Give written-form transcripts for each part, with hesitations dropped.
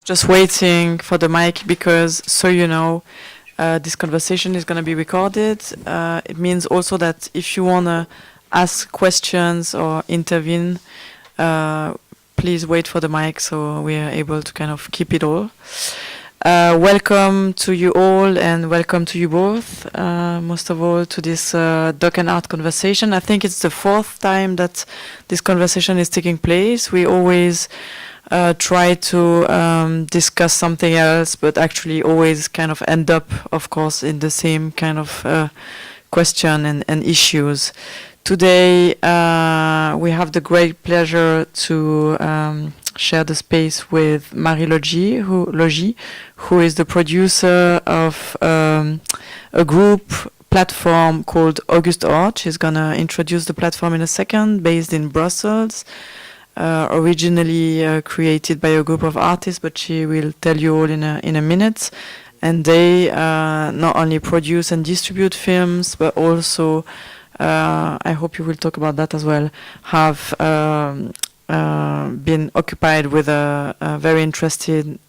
Just waiting for the mic because, so you know, this conversation is going to be recorded. It means also that if you want to ask questions or intervene, please wait for the mic so we are able to kind of keep it all. Welcome to you all and welcome to you both, most of all to this doc and art conversation. I think it's the fourth time that this conversation is taking place. We always try to discuss something else, but actually always kind of end up, of course, in the same kind of question and issues. Today, we have the great pleasure to share the space with Marie Logie, who is the producer of a group platform called August Ort. She's going to introduce the platform in a second, based in Brussels. Originally created by a group of artists, but she will tell you all in a minute. And they not only produce and distribute films, but also, I hope you will talk about that as well, have been occupied with a very interesting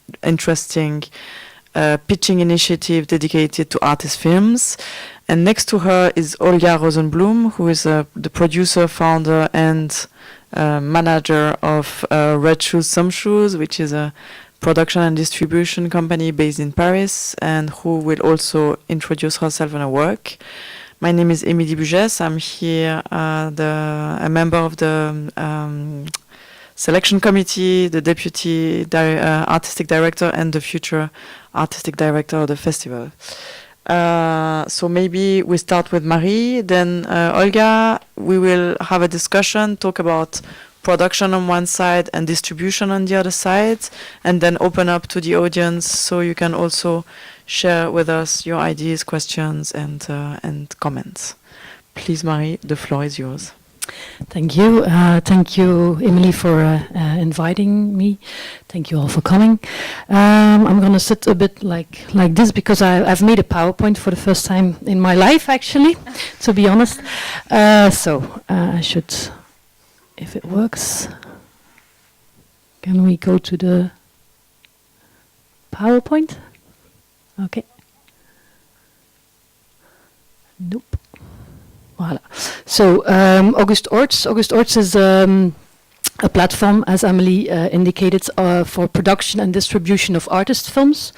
pitching initiative dedicated to artist films. And next to her is Olga Rosenblum, who is the producer, founder, and manager of Red Shoes, Some Shoes, which is a production and distribution company based in Paris, and who will also introduce herself and her work. My name is Émilie Bugès. I'm here, a member of the selection committee, the deputy artistic director, and the future artistic director of the festival. So maybe we start with Marie, then Olga. We will have a discussion, talk about production on one side and distribution on the other side, and then open up to the audience so you can also share with us your ideas, questions, and comments. Please, Marie, the floor is yours. Thank you. Thank you, Emily, for inviting me. Thank you all for coming. I'm going to sit a bit like this because I've made a PowerPoint for the first time in my life, actually, to be honest. So I should, if it works, can we go to the PowerPoint? Okay. Nope. Voilà. So August Orts is a platform, as Amélie indicated, for production and distribution of artist films.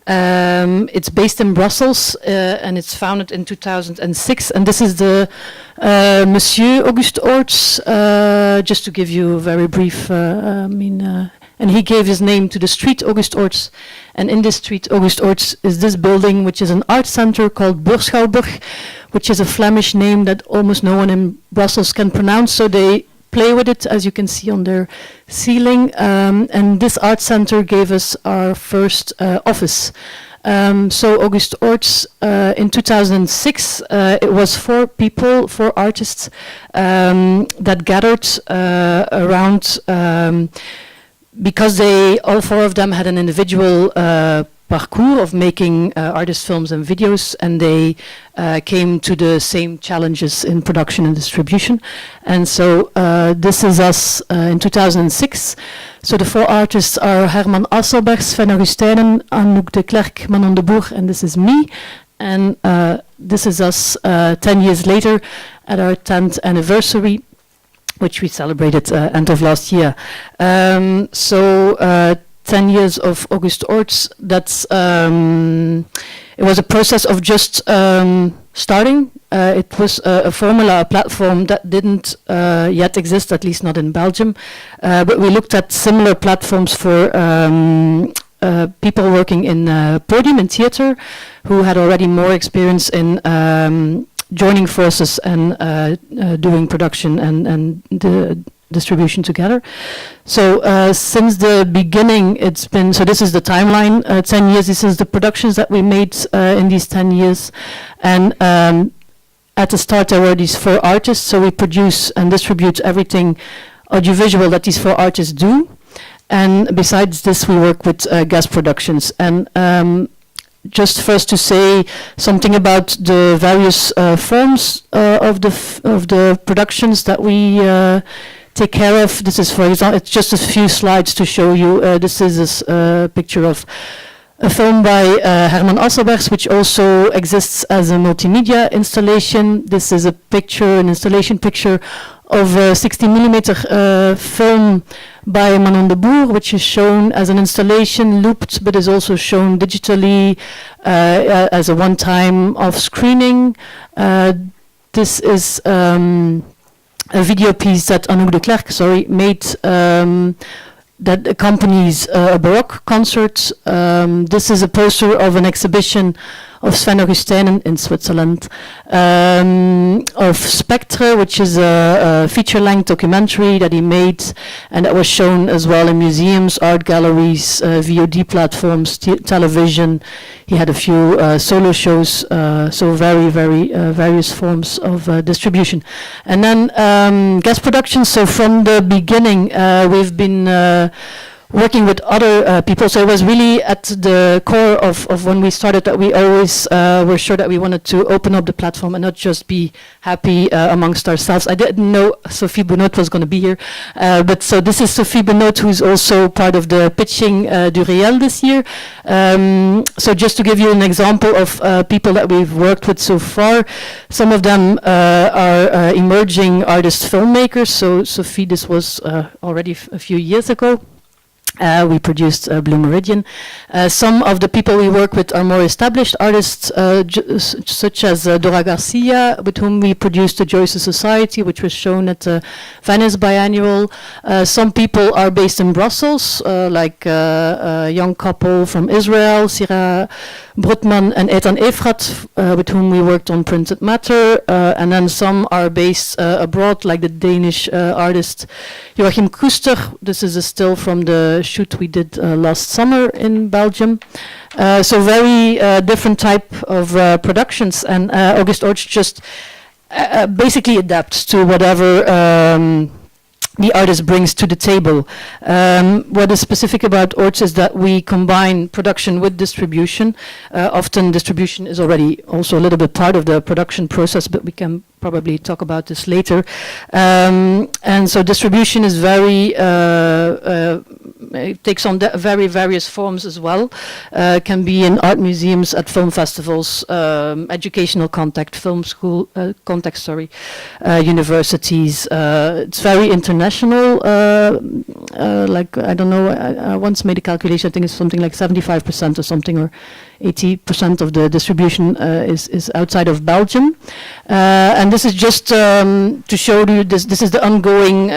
It's based in Brussels and it's founded in 2006. And this is the Monsieur August Orts, just to give you a very brief, and he gave his name to the street August Orts. And in this street August Orts is this building, which is an art center called Burgschouwburg, which is a Flemish name that almost no one in Brussels can pronounce. So they play with it, as you can see on their ceiling. And this art center gave us our first office. So August Orts, in 2006, it was 4 people, 4 artists that gathered around, because all 4 of them had an individual parcours of making artist films and videos, and they came to the same challenges in production and distribution. And so this is us in 2006. So the 4 artists are Herman Asselberg, Sven Augustijnen, Anouk de Klerk, Manon de Boer, and this is me. And this is us 10 years later at our 10th anniversary, which we celebrated end of last year. 10 years of August Orts, that's, it was a process of just starting. It was a formula, a platform that didn't yet exist, at least not in Belgium. But we looked at similar platforms for people working in podium and theater who had already more experience in joining forces and doing production and the distribution together. So since the beginning, it's been, so this is the timeline, 10 years, this is the productions that we made in these 10 years. And at the start there were these 4 artists, so we produce and distribute everything audiovisual that these 4 artists do. And besides this, we work with guest productions. And just first to say something about the various forms of the productions that we take care of. This is, for example, it's just a few slides to show you. This is a picture of a film by Herman Asselbergs, which also exists as a multimedia installation. This is a picture, an installation picture of a 16mm film by Manon de Boer, which is shown as an installation, looped, but is also shown digitally as a one-time off screening. This is a video piece that Anouk de Klerk, made that accompanies a Baroque concert. This is a poster of an exhibition of Sven Augustijnen in Switzerland, of Spectre, which is a feature-length documentary that he made and that was shown as well in museums, art galleries, VOD platforms, television. He had a few solo shows, so very, very various forms of distribution. And then guest productions. So from the beginning, we've been working with other people. So it was really at the core of when we started that we always were sure that we wanted to open up the platform and not just be happy amongst ourselves. I didn't know Sophie Benoit was going to be here, but so this is Sophie Benoit, who's also part of the pitching du Réel this year. So just to give you an example of people that we've worked with so far, some of them are emerging artist filmmakers. So Sophie, this was already a few years ago. We produced Blue Meridian. Some of the people we work with are more established artists, such as Dora Garcia, with whom we produced the Joyce's Society, which was shown at the Venice Biennial. Some people are based in Brussels, like a young couple from Israel, Sira Brutman and Ethan Efrat, with whom we worked on Printed Matter. And then some are based abroad, like the Danish artist Joachim Kuster. This is a still from the shoot we did last summer in Belgium. So very different type of productions, and August Orts just basically adapts to whatever the artist brings to the table. What is specific about Orts is that we combine production with distribution. Often distribution is already also a little bit part of the production process, but we can probably talk about this later. And so distribution is very, it takes on very various forms as well. Can be in art museums, at film festivals, educational contact, film school context, universities. It's very international. Like, I don't know, I once made a calculation, I think it's something like 75% or something, or 80% of the distribution is outside of Belgium. And this is just to show you this is the ongoing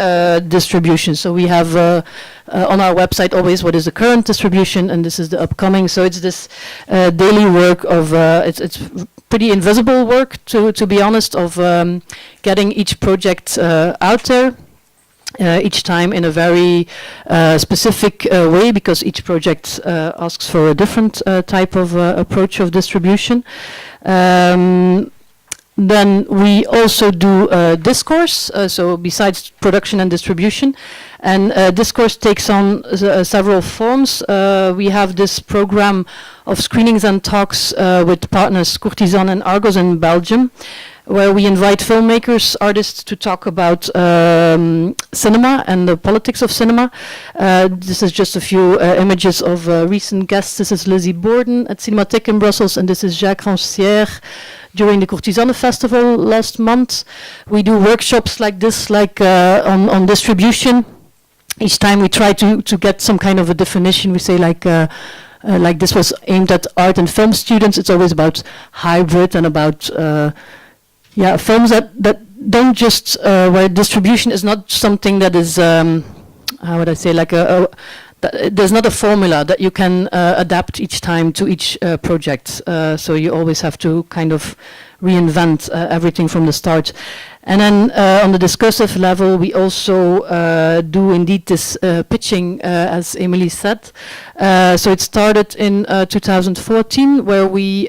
distribution. So we have on our website always what is the current distribution, and this is the upcoming. So it's this daily work of, it's pretty invisible work, to be honest, of getting each project out there. Each time in a very specific way, because each project asks for a different type of approach of distribution. Then we also do discourse, so besides production and distribution. And discourse takes on several forms. We have this program of screenings and talks with partners Courtisan and Argos in Belgium, where we invite filmmakers, artists to talk about cinema and the politics of cinema. This is just a few images of recent guests. This is Lizzie Borden at Cinémathèque in Brussels, and this is Jacques Rancière during the Courtisanen Festival last month. We do workshops like this, like on distribution. Each time we try to get some kind of a definition. We say like this was aimed at art and film students. It's always about hybrid and about films that don't just where distribution is not something that is how would I say, like there's not a formula that you can adapt each time to each project. So you always have to kind of reinvent everything from the start. And then on the discursive level, we also do indeed this pitching, as Emily said. So it started in 2014, where we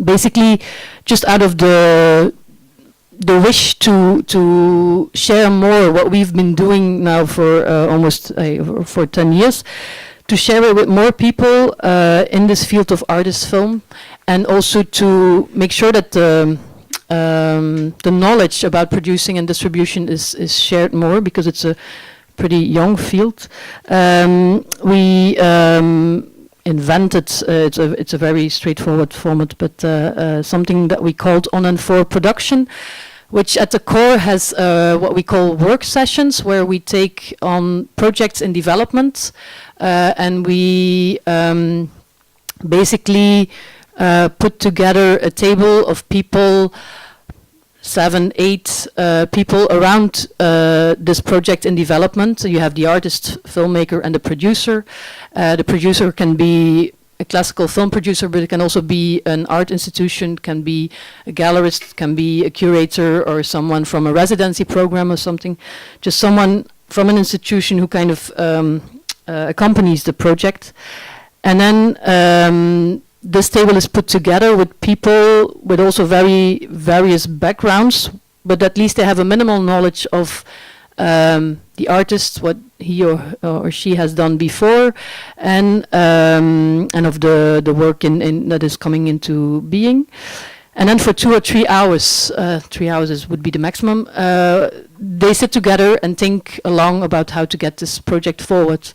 basically, just out of the wish to share more what we've been doing now for almost for 10 years, to share it with more people in this field of artist film, and also to make sure that the knowledge about producing and distribution is shared more because it's a pretty young field. We invented, it's a very straightforward format, but something that we called On and For Production, which at the core has what we call work sessions, where we take on projects in development and we basically put together a table of people, 7, 8 people around this project in development. So you have the artist, filmmaker, and the producer. The producer can be a classical film producer, but it can also be an art institution, can be a gallerist, can be a curator, or someone from a residency program or something. Just someone from an institution who kind of accompanies the project. And then this table is put together with people with also very various backgrounds, but at least they have a minimal knowledge of the artist, what he or she has done before, and of the work in that is coming into being. And then for 2 or 3 hours, 3 hours would be the maximum, they sit together and think along about how to get this project forward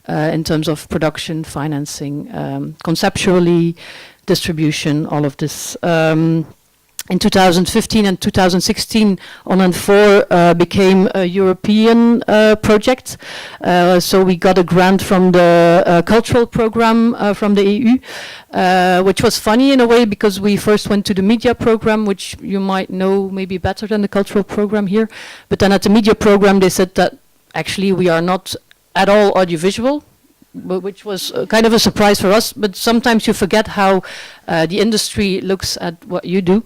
in terms of production, financing, conceptually, distribution, all of this. In 2015 and 2016, On and For became a European project. So we got a grant from the cultural program from the EU, which was funny in a way because we first went to the media program, which you might know maybe better than the cultural program here. But then at the media program, they said that actually we are not at all audiovisual, which was kind of a surprise for us, but sometimes you forget how the industry looks at what you do.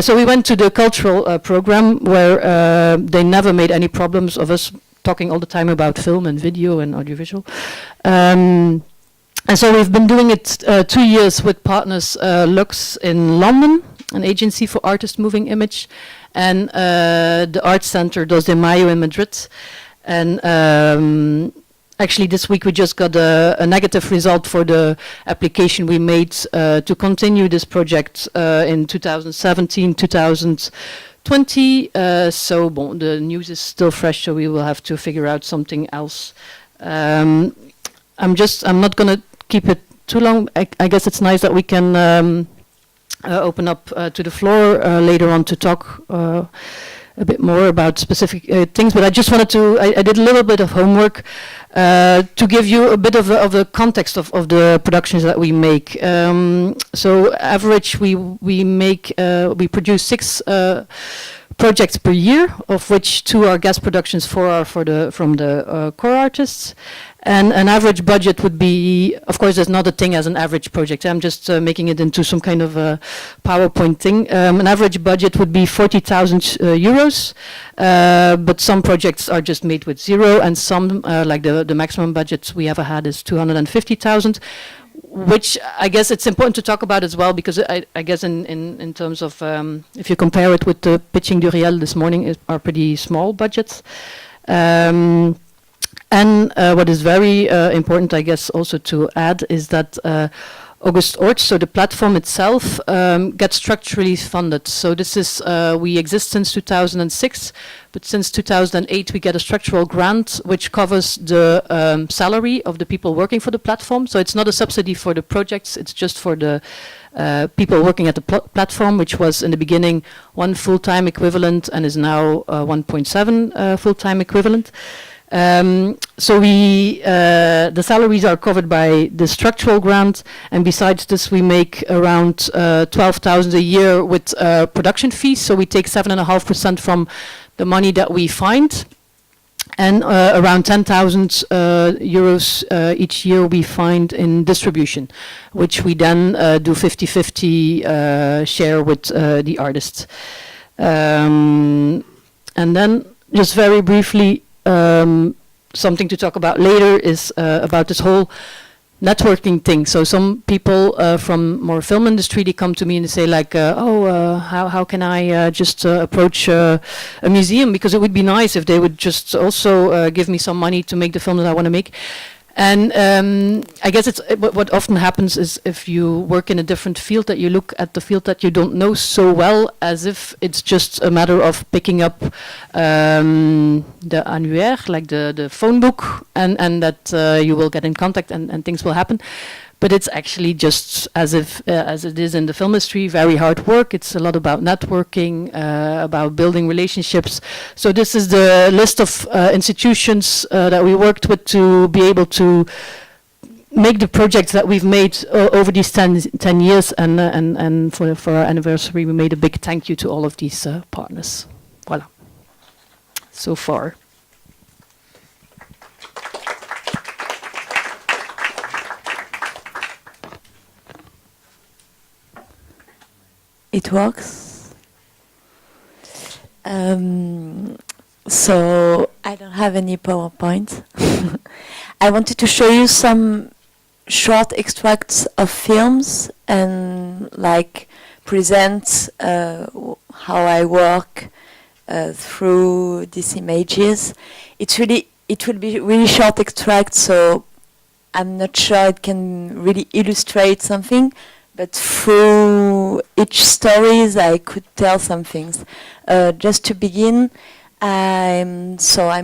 So we went to the cultural program where they never made any problems of us talking all the time about film and video and audiovisual. And so we've been doing it 2 years with partners Lux in London, an agency for artist moving image, and the Art Center Dos de Mayo in Madrid. And actually, this week we just got a negative result for the application we made to continue this project in 2017, 2020. So bon, the news is still fresh, so we will have to figure out something else. I'm not going to keep it too long. I guess it's nice that we can open up to the floor later on to talk a bit more about specific things, but I just wanted to, I did a little bit of homework to give you a bit of the context of the productions that we make. So average, we produce 6 projects per year, of which 2 are guest productions, 4 are from the core artists. And an average budget would be, of course, there's not a thing as an average project. I'm just making it into some kind of a PowerPoint thing. An average budget would be 40,000 euros, but some projects are just made with 0, and some, like the maximum budget we ever had is 250,000, which I guess it's important to talk about as well, because I guess in terms of, if you compare it with the pitching du Réel this morning, are pretty small budgets. And what is very important, I guess, also to add is that August Orts, so the platform itself, gets structurally funded. So this is, we exist since 2006, but since 2008 we get a structural grant which covers the salary of the people working for the platform. So it's not a subsidy for the projects, it's just for the people working at the platform, which was in the beginning 1 full-time equivalent and is now 1.7 full-time equivalent. So the salaries are covered by the structural grant, and besides this we make around 12,000 a year with production fees, so we take 7.5% from the money that we find, and around 10,000 euros each year we find in distribution, which we then do 50-50 share with the artists. And then just very briefly, something to talk about later is about this whole networking thing. So some people from more film industry, they come to me and they say like, how can I just approach a museum, because it would be nice if they would just also give me some money to make the film that I want to make. And I guess what often happens is if you work in a different field, that you look at the field that you don't know so well, as if it's just a matter of picking up the annuaire, like the phone book, and that you will get in contact and things will happen. But it's actually just as it is in the film industry, very hard work. It's a lot about networking, about building relationships. So this is the list of institutions that we worked with to be able to make the projects that we've made over these 10 years. And for our anniversary, we made a big thank you to all of these partners. Voilà. So far. It works. So I don't have any PowerPoint. I wanted to show you some short extracts of films and like present how I work through these images. It will be really short extracts, so I'm not sure it can really illustrate something. But through each stories, I could tell some things. Just to begin, I'm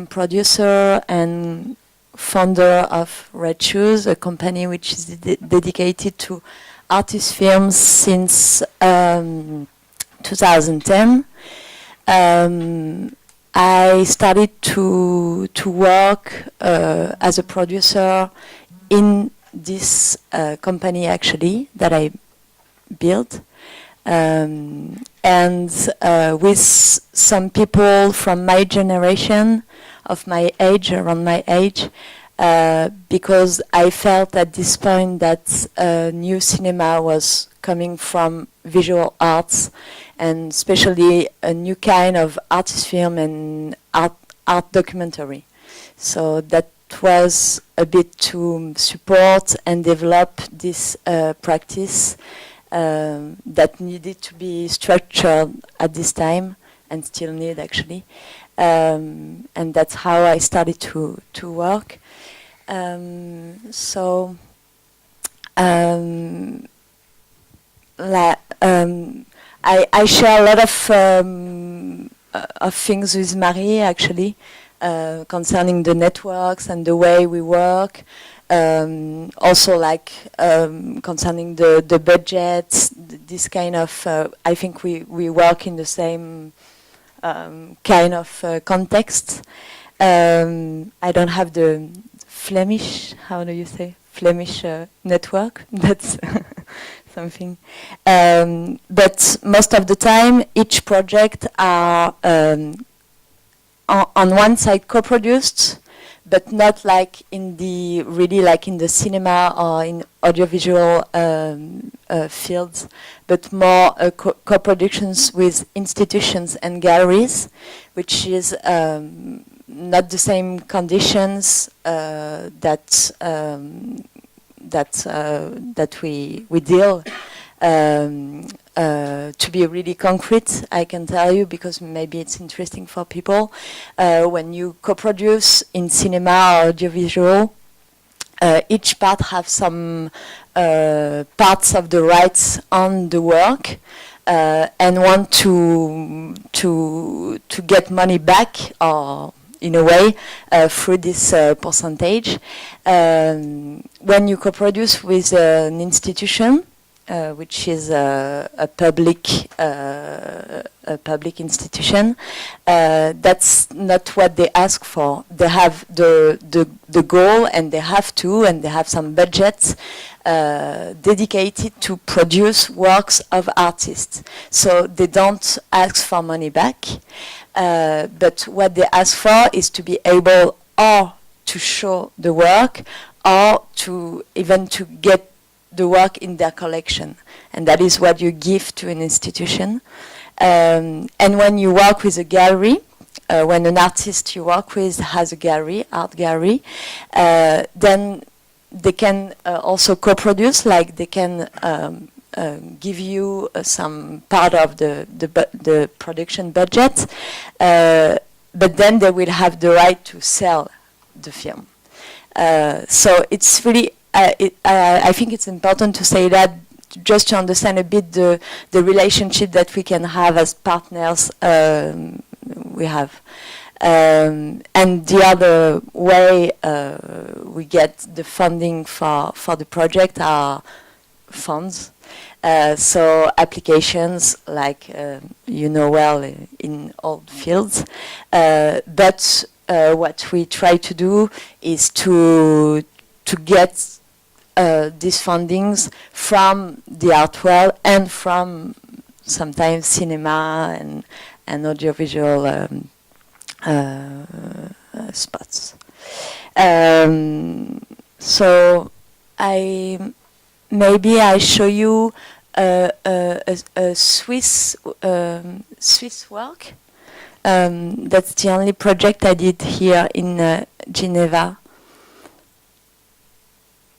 producer and founder of Red Shoes, a company which is dedicated to artist films since 2010. I started to work as a producer in this company actually that I built, and with some people from my generation, of my age, around my age, because I felt at this point that new cinema was coming from visual arts, and especially a new kind of artist film and art documentary. So that was a bit to support and develop this practice that needed to be structured at this time, and still need actually. And that's how I started to work. I share a lot of things with Marie actually. Concerning the networks and the way we work, also like concerning the budgets, this kind of, I think we work in the same kind of context. I don't have the Flemish, how do you say, Flemish network, that's something. But most of the time, each project are on one side co-produced, but not like in the cinema or in audiovisual fields, but more co-productions with institutions and galleries, which is not the same conditions that we deal. To be really concrete, I can tell you, because maybe it's interesting for people, when you co-produce in cinema or audiovisual, each part have some parts of the rights on the work, and want to get money back, or in a way, through this percentage. When you co-produce with an institution, which is a public institution, that's not what they ask for. They have the goal, and they have some budgets dedicated to produce works of artists. So they don't ask for money back, but what they ask for is to be able or to show the work, or to even to get the work in their collection, and that is what you give to an institution. And when you work with a gallery, when an artist you work with has a gallery, art gallery, then they can also co-produce, like they can give you some part of the production budget, but then they will have the right to sell the film. So it's really, I think it's important to say that just to understand a bit the relationship that we can have as partners we have. And the other way we get the funding for the project are funds. So applications, like you know well in all fields. But what we try to do is to get these fundings from the art world and from sometimes cinema and audiovisual spots. So maybe I show you a Swiss work. That's the only project I did here in Geneva.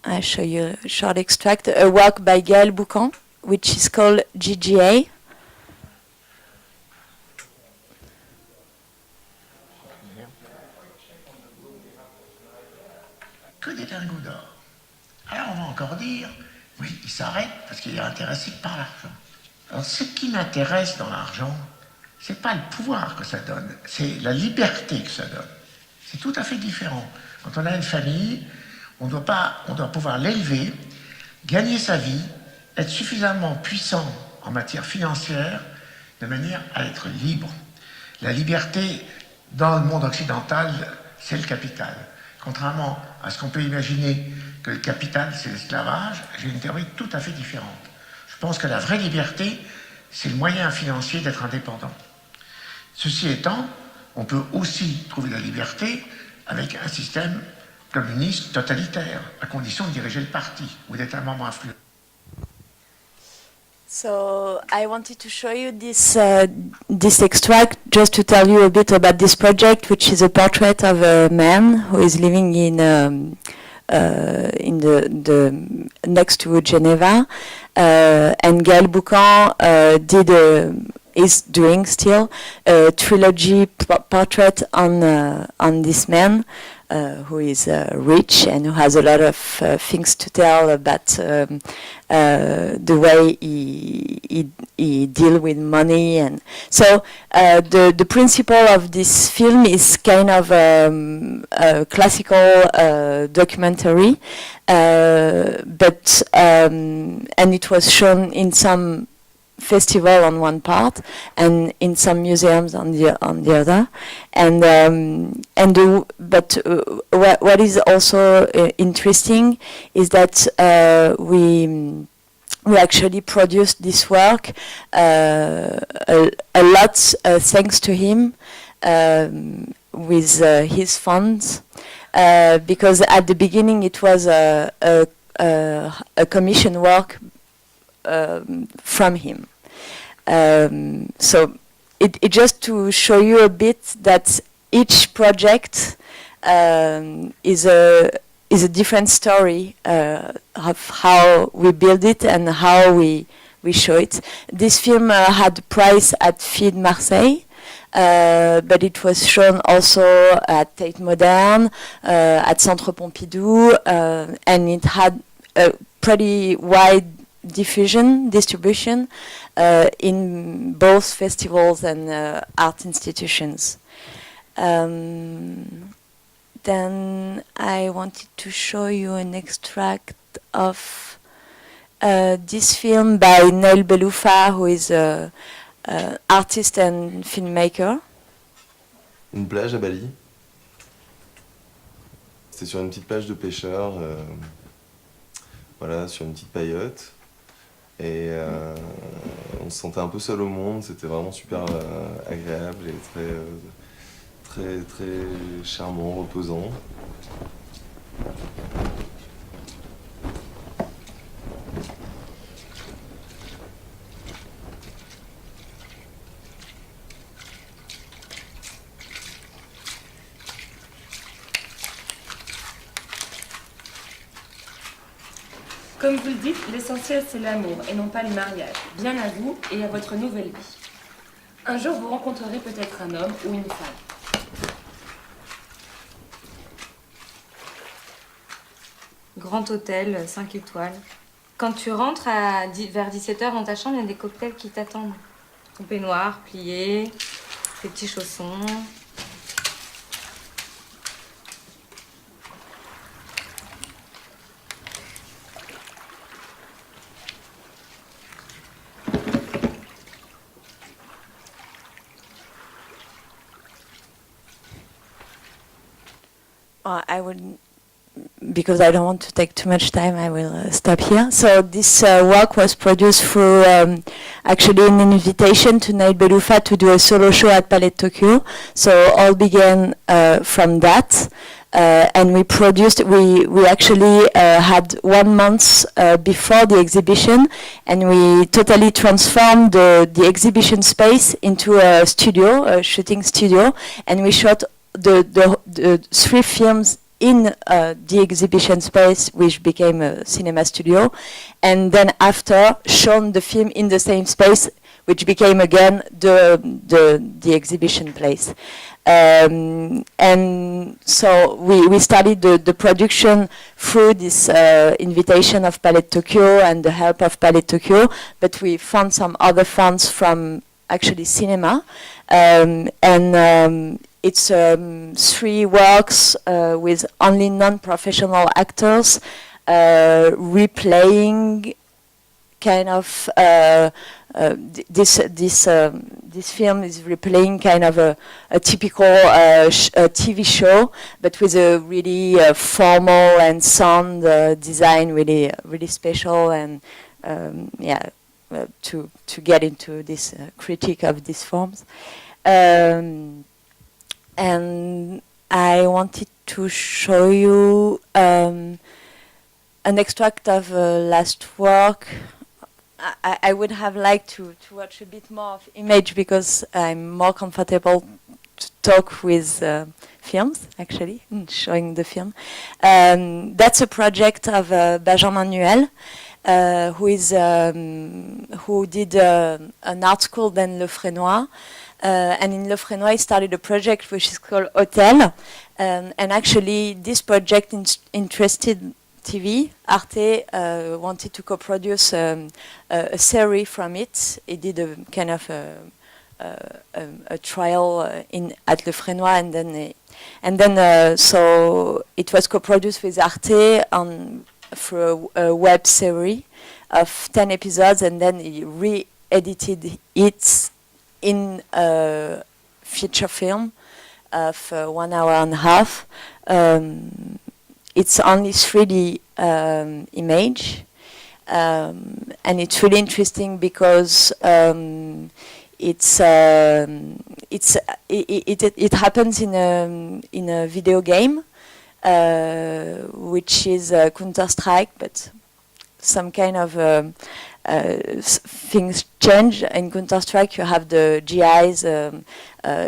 I show you a short extract, a work by Gaël Boucan, which is called GGA. Que des lingots d'or. Alors on va encore dire, oui, il s'arrête parce qu'il est intéressé par l'argent. Alors ce qui m'intéresse dans l'argent, c'est pas le pouvoir que ça donne, c'est la liberté que ça donne. C'est tout à fait différent. Quand on a une famille, on doit pouvoir l'élever, gagner sa vie, être suffisamment puissant en matière financière, de manière à être libre. La liberté, dans le monde occidental, c'est le capital. Contrairement à ce qu'on peut imaginer que le capital, c'est l'esclavage, j'ai une théorie tout à fait différente. Je pense que la vraie liberté, c'est le moyen financier d'être indépendant. Ceci étant, on peut aussi trouver la liberté avec un système communiste totalitaire, à condition de diriger le parti ou d'être un membre influent. So I wanted to show you this this extract just to tell you a bit about this project, which is a portrait of a man who is living in the next to Geneva, and Gaël Boucan is doing still a trilogy portrait on this man. Who is rich and who has a lot of things to tell about the way he deal with money. And so the principle of this film is kind of a classical documentary, but and it was shown in some festival on one part and in some museums on the other, but what is also interesting is that we actually produced this work a lot thanks to him with his funds, because at the beginning it was a commission work from him. So it just to show you a bit that each project is a different story of how we build it and how we show it. This film had a prize at FID Marseille, but it was shown also at Tate Modern, at Centre Pompidou, and it had a pretty wide distribution in both festivals and art institutions. Then I wanted to show you an extract of this film by Réel Beloufa, who is an artist and filmmaker. Une plage à Bali. C'était sur une petite plage de pêcheurs, voilà, sur une petite paillote. Et on se sentait un peu seul au monde, c'était vraiment super agréable et très charmant, reposant. Comme vous le dites, l'essentiel c'est l'amour et non pas le mariage. Bien à vous et à votre nouvelle vie. Un jour vous rencontrerez peut-être un homme ou une femme. grand hôtel, 5 étoiles. Quand tu rentres vers 17h dans ta chambre, il y a des cocktails qui t'attendent. Ton peignoir plié, tes petits chaussons. I would, because I don't want to take too much time, I will stop here. So this work was produced through actually an invitation to Nail Beloufa to do a solo show at Palais de Tokyo. So all began from that. And we produced, we actually had 1 month before the exhibition, and we totally transformed the exhibition space into a studio, a shooting studio, and we shot the 3 films in the exhibition space, which became a cinema studio, and then after shown the film in the same space, which became again the exhibition place. And so we started the production through this invitation of Palais de Tokyo and the help of Palais de Tokyo, but we found some other funds from actually cinema, it's 3 works with only non-professional actors replaying kind of this film is replaying kind of a typical TV show, but with a really formal and sound design, really special, and to get into this critique of these forms. And I wanted to show you an extract of last work. I would have liked to watch a bit more of image because I'm more comfortable to talk with films, actually, showing the film. That's a project of Benjamin Nyon, who did an art school then Le Frénois. And in Le Frénois, he started a project which is called Hotel. And actually, this project interested TV. Arte wanted to co-produce a series from it. He did a kind of a trial at Le Frénois, and then so it was co-produced with Arte for a web series of 10 episodes, and then he re-edited it in a feature film of 1 hour and a half. It's only 3D image, and it's really interesting because it happens in a video game, which is Counter-Strike, but some kind of things change. In Counter-Strike, you have the GIs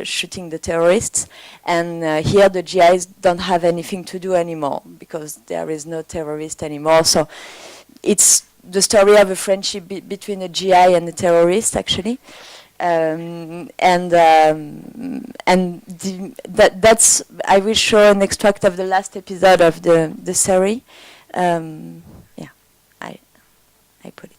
shooting the terrorists, and here the GIs don't have anything to do anymore because there is no terrorist anymore. So it's the story of a friendship between a GI and a terrorist, actually. That's I will show an extract of the last episode of the series. I put it.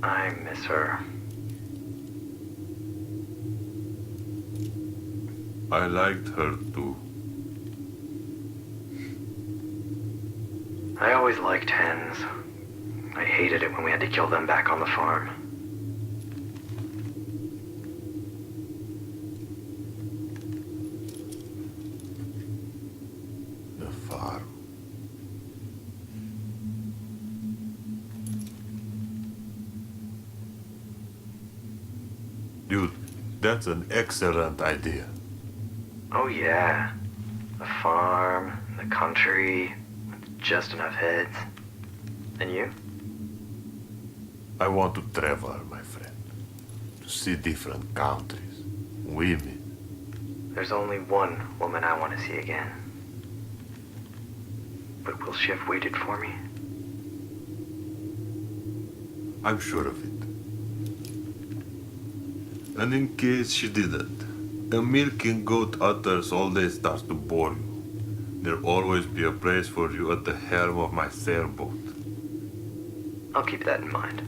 I miss her. I liked her too. I always liked hens. I hated it when we had to kill them back on the farm. The farm. Dude, that's an excellent idea. Oh yeah. The farm, the country, just enough heads. And you? I want to travel, my friend. To see different countries, women. There's only one woman I want to see again. But will she have waited for me? I'm sure of it. And in case she didn't, a milking goat utters all day starts to bore you. There'll always be a place for you at the helm of my sailboat. I'll keep that in mind.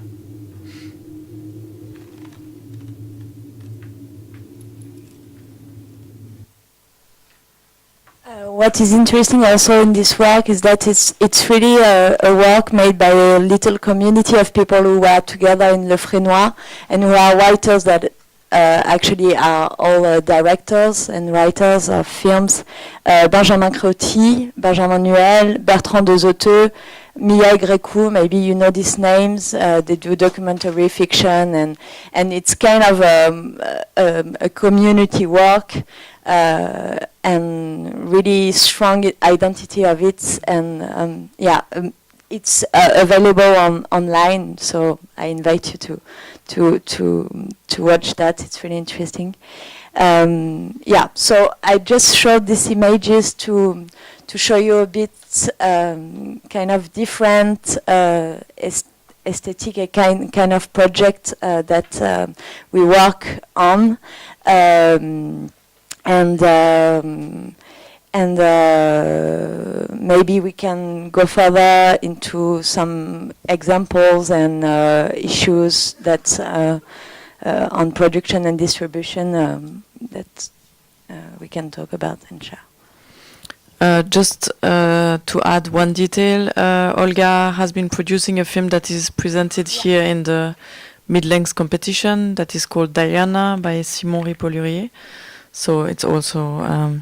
What is interesting also in this work is that it's really a work made by a little community of people who are together in Le Frénois and who are writers that actually are all directors and writers of films. Benjamin Creauty, Benjamin Nyon, Bertrand de Zoteux, Mia Grécou, maybe you know these names. They do documentary fiction and it's kind of a community work and really strong identity of it. And it's available online, so I invite you to watch that. It's really interesting. So I just showed these images to show you a bit kind of different aesthetic kind of project that we work on, and maybe we can go further into some examples and issues that on production and distribution that we can talk about and share. Just to add one detail, Olga has been producing a film that is presented here in the mid-length competition that is called Diana by Simon Ripollurier. So it's also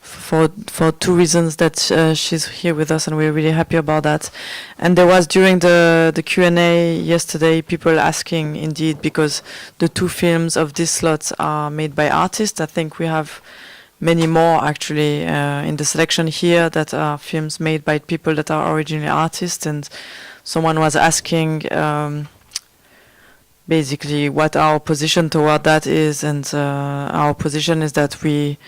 for two reasons that she's here with us, and we're really happy about that. And there was during the Q&A yesterday people asking indeed, because the two films of this slot are made by artists. I think we have many more actually in the selection here that are films made by people that are originally artists, and someone was asking basically what our position toward that is, and our position is that we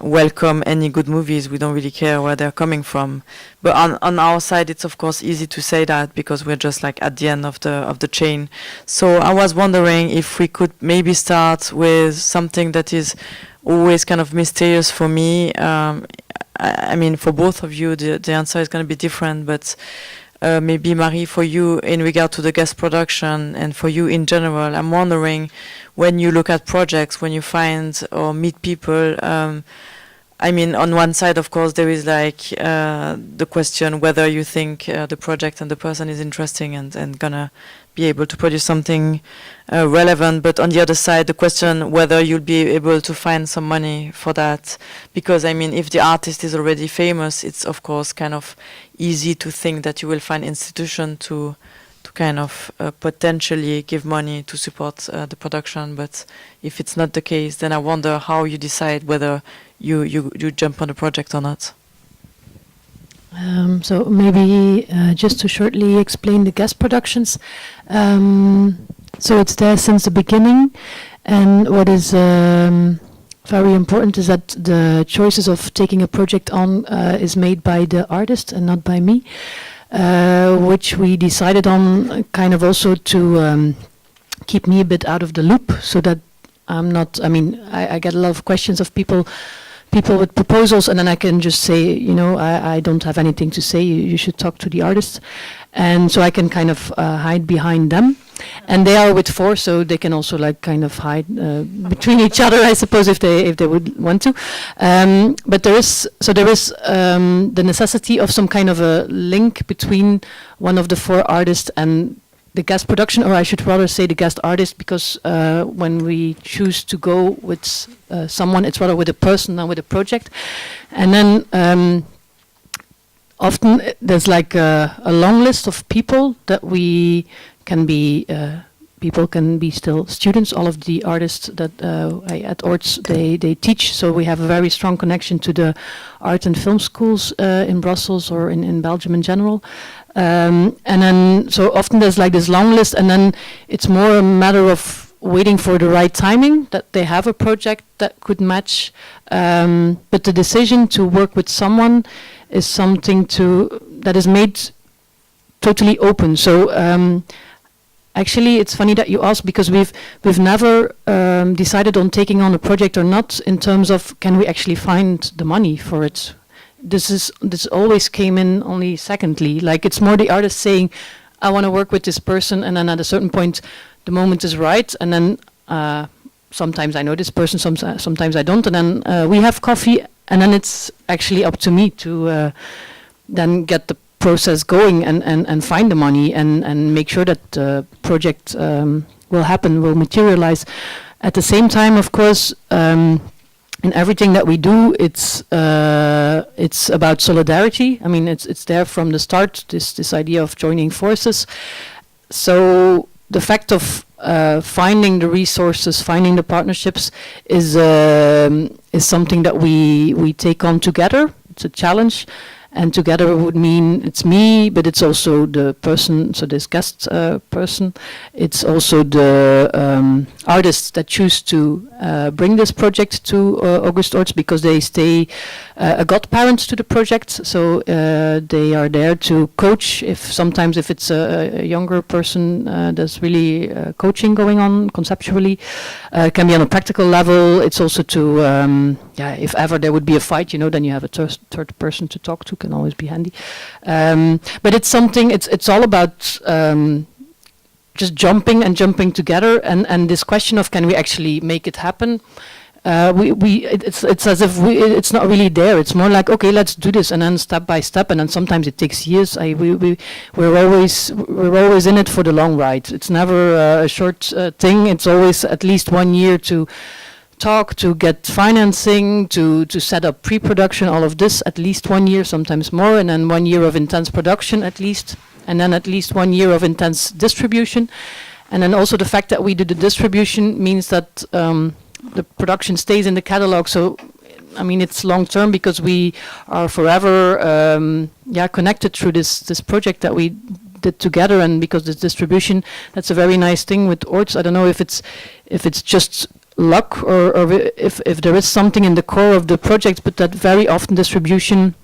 welcome any good movies. We don't really care where they're coming from, but on our side it's of course easy to say that because we're just like at the end of the chain. So I was wondering if we could maybe start with something that is always kind of mysterious for me. I mean, for both of you the answer is going to be different, but maybe Marie, for you in regard to the guest production, and for you in general, I'm wondering, when you look at projects, when you find or meet people, I mean, on one side, of course, there is like the question whether you think the project and the person is interesting and gonna be able to produce something relevant. But on the other side, the question whether you'll be able to find some money for that. Because, I mean, if the artist is already famous, it's, of course, kind of easy to think that you will find institution to kind of potentially give money to support the production. But if it's not the case, then I wonder how you decide whether you jump on the project or not. So maybe just to shortly explain the guest productions. So it's there since the beginning, and what is very important is that the choices of taking a project on is made by the artist and not by me, which we decided on kind of also to keep me a bit out of the loop, so that I'm not, I mean, I get a lot of questions of people with proposals, and then I can just say, you know, I don't have anything to say, you should talk to the artists. And so I can kind of hide behind them. And they are with four, so they can also like kind of hide between each other, I suppose, if they would want to. But there is the necessity of some kind of a link between one of the four artists and the guest production, or I should rather say the guest artist, because when we choose to go with someone, it's rather with a person than with a project. And then often there's like a long list of people that we can be. People can be still students. All of the artists that at Orts they teach, so we have a very strong connection to the art and film schools in Brussels or in Belgium in general. And then so often there's like this long list, and then it's more a matter of waiting for the right timing that they have a project that could match. But the decision to work with someone is something that is made totally open. So actually, it's funny that you ask, because we've never decided on taking on a project or not in terms of can we actually find the money for it. This always came in only secondly. Like it's more the artist saying, I want to work with this person, and then at a certain point, the moment is right, and then sometimes I know this person, sometimes I don't, and then we have coffee, and then it's actually up to me to then get the process going and find the money and make sure that the project will happen, will materialize. At the same time, of course, in everything that we do, it's about solidarity. I mean, it's there from the start, this idea of joining forces. So the fact of finding the resources, finding the partnerships is something that we take on together. It's a challenge. And together would mean it's me, but it's also the person, so this guest person. It's also the artists that choose to bring this project to August Orts, because they stay a godparent to the project. So they are there to coach. Sometimes if it's a younger person, there's really coaching going on conceptually. It can be on a practical level. It's also to, if ever there would be a fight, then you have a third person to talk to. Can always be handy. But it's something. It's all about just jumping together, and this question of can we actually make it happen. It's as if it's not really there. It's more like, okay, let's do this, and then step by step, and then sometimes it takes years. We're always in it for the long ride. It's never a short thing. It's always at least 1 year to talk, to get financing, to set up pre-production, all of this, at least 1 year, sometimes more, and then 1 year of intense production at least, and then at least 1 year of intense distribution. And then also the fact that we do the distribution means that the production stays in the catalog. So, I mean, it's long term, because we are forever connected through this project that we did together, and because this distribution, that's a very nice thing with Orts. I don't know if it's just luck or if there is something in the core of the project, but that very often distribution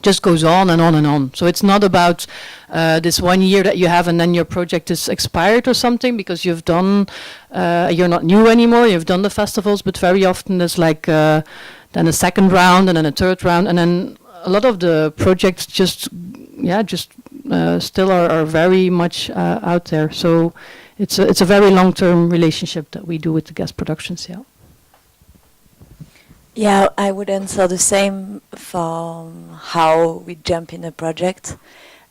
just goes on and on and on. So it's not about this 1 year that you have and then your project is expired or something, because you've done, you're not new anymore, you've done the festivals, but very often there's like then a second round and then a third round, and then a lot of the projects just still are very much out there. So it's a very long-term relationship that we do with the guest productions, yeah. Yeah, I would answer the same for how we jump in a project.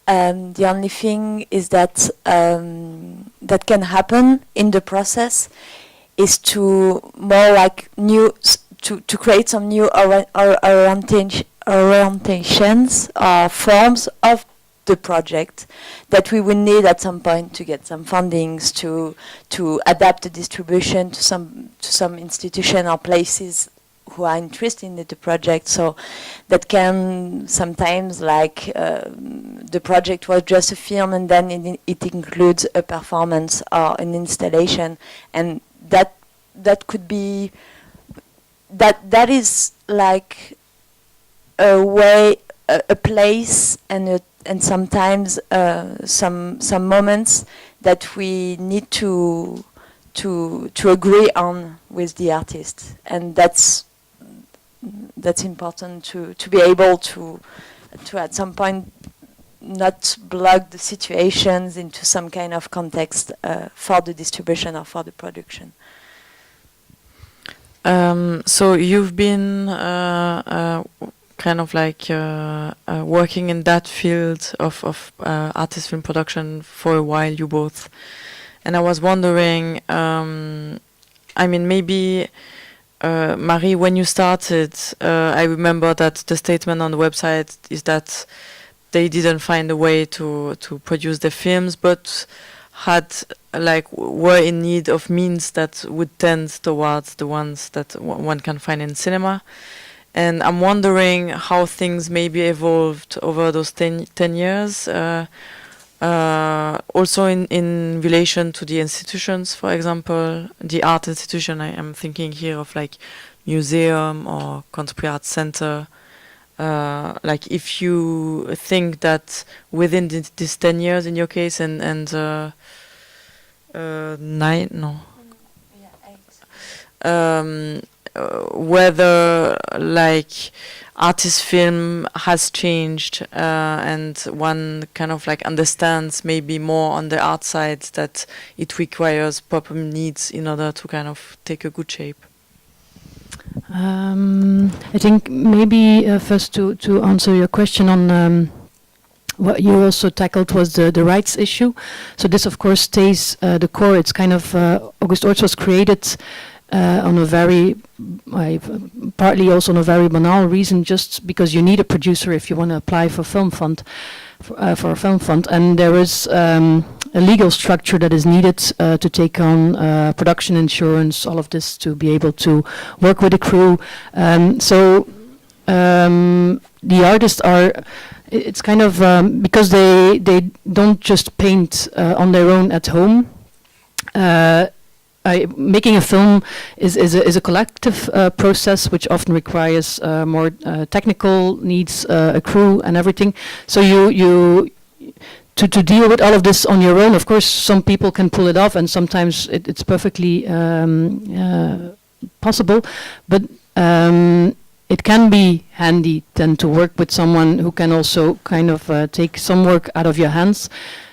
The only thing is that that can happen in the process is to more like to create some new orientations or forms of the project that we will need at some point to get some fundings, to adapt the distribution to some institution or places who are interested in the project. So that can sometimes, like the project was just a film and then it includes a performance or an installation, and that could be that is like a way, a place, and sometimes some moments that we need to agree on with the artist, and that's important to be able to at some point not block the situations into some kind of context for the distribution or for the production. So you've been kind of like working in that field of artist film production for a while, you both. And I was wondering, I mean, maybe, Marie, when you started, I remember that the statement on the website is that they didn't find a way to produce the films, but were in need of means that would tend towards the ones that one can find in cinema. And I'm wondering how things maybe evolved over those 10 years, also in relation to the institutions, for example, the art institution. I am thinking here of like museum or contemporary art center. Like if you think that within these 10 years in your case and 9, no. Whether like artist film has changed and one kind of like understands maybe more on the art side that it requires proper needs in order to kind of take a good shape. I think maybe first to answer your question on what you also tackled was the rights issue. So this of course stays the core. It's kind of August Orts was created on a very, partly also on a very banal reason, just because you need a producer if you want to apply for film fund, for a film fund, and there is a legal structure that is needed to take on production insurance, all of this to be able to work with a crew. So the artists are. It's kind of because they don't just paint on their own at home. Making a film is a collective process, which often requires more technical needs, a crew and everything. So you to deal with all of this on your own. Of course, some people can pull it off, and sometimes it's perfectly possible. But it can be handy then to work with someone who can also kind of take some work out of your hands.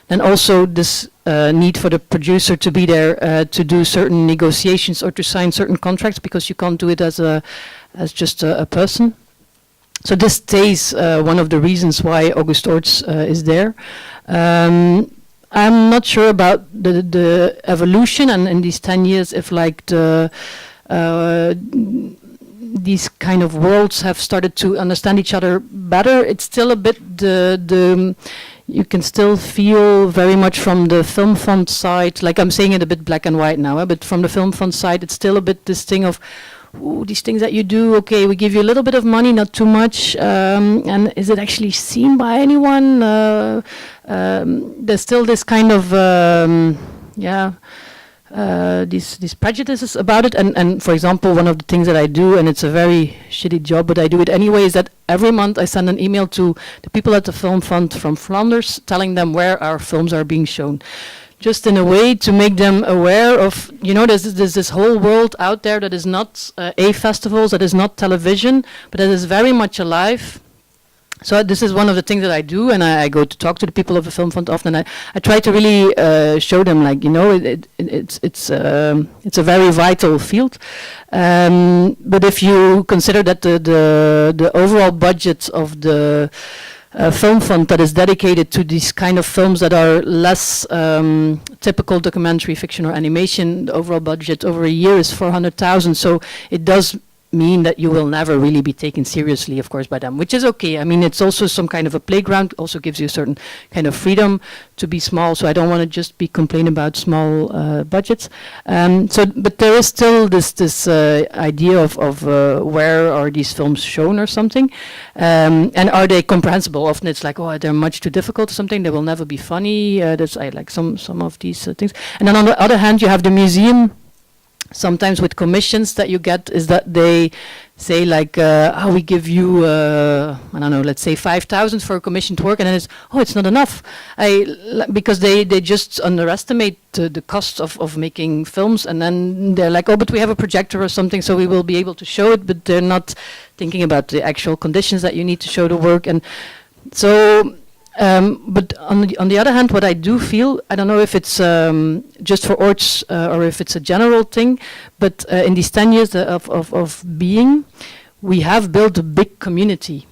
And also this need for the producer to be there to do certain negotiations or to sign certain contracts, because you can't do it as just a person. So this stays one of the reasons why August Orts is there. I'm not sure about the evolution, and in these 10 years, if like these kind of worlds have started to understand each other better. It's still a bit you can still feel very much from the film fund side, like I'm saying it a bit black and white now, but from the film fund side, it's still a bit this thing of, ooh, these things that you do, okay, we give you a little bit of money, not too much, and is it actually seen by anyone? There's still this kind of, these prejudices about it, and for example, one of the things that I do, and it's a very shitty job, but I do it anyway, is that every month I send an email to the people at the Film Fund from Flanders, telling them where our films are being shown, just in a way to make them aware of, you know, there's this whole world out there that is not A festivals, that is not television, but that is very much alive. So this is one of the things that I do, and I go to talk to the people of the Film Fund often. And I try to really show them, like, you know, it's a very vital field. But if you consider that the overall budget of the Film Fund that is dedicated to these kind of films that are less typical documentary, fiction, or animation, the overall budget over a year is 400,000. So it does mean that you will never really be taken seriously, of course, by them, which is okay. I mean, it's also some kind of a playground, also gives you a certain kind of freedom to be small, so I don't want to just be complaining about small budgets. But there is still this idea of where are these films shown or something, and are they comprehensible? Often it's like, oh, they're much too difficult or something, they will never be funny. That's I like some of these things. And then on the other hand, you have the museum. Sometimes with commissions that you get is that they say like, we give you, I don't know, let's say 5,000 for a commissioned work, and then it's not enough. Because they just underestimate the cost of making films, and then they're like, oh, but we have a projector or something, so we will be able to show it, but they're not thinking about the actual conditions that you need to show the work. And so But on the other hand, what I do feel, I don't know if it's just for Orts or if it's a general thing, but in these 10 years of being, we have built a big community.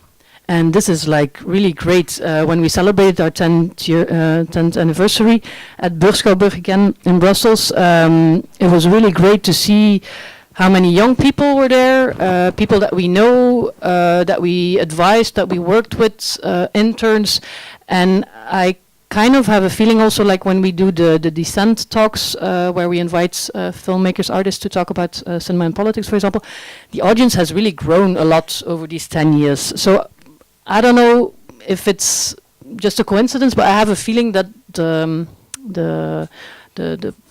And this is like really great. When we celebrated our 10th anniversary at Beurschouwburg again in Brussels, it was really great to see how many young people were there, people that we know, that we advised, that we worked with, interns. And I kind of have a feeling also like when we do the Descent talks, where we invite filmmakers, artists to talk about cinema and politics, for example, the audience has really grown a lot over these 10 years. So I don't know if it's just a coincidence, but I have a feeling that the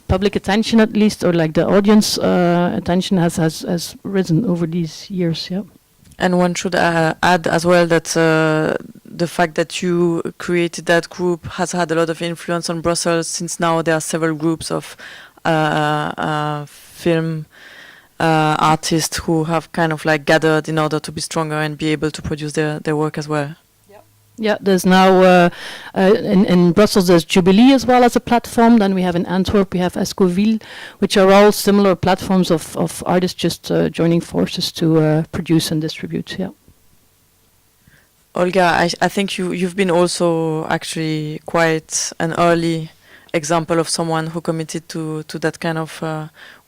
public attention, at least, or like the audience attention has risen over these years. Yeah. And one should add as well that the fact that you created that group has had a lot of influence on Brussels, since now there are several groups of film artists who have kind of like gathered in order to be stronger and be able to produce their work as well. Yeah, there's now in Brussels there's Jubilee as well as a platform. Then we have in Antwerp, we have Escoville, which are all similar platforms of artists just joining forces to produce and distribute. Yeah. Olga, I think you've been also actually quite an early example of someone who committed to that kind of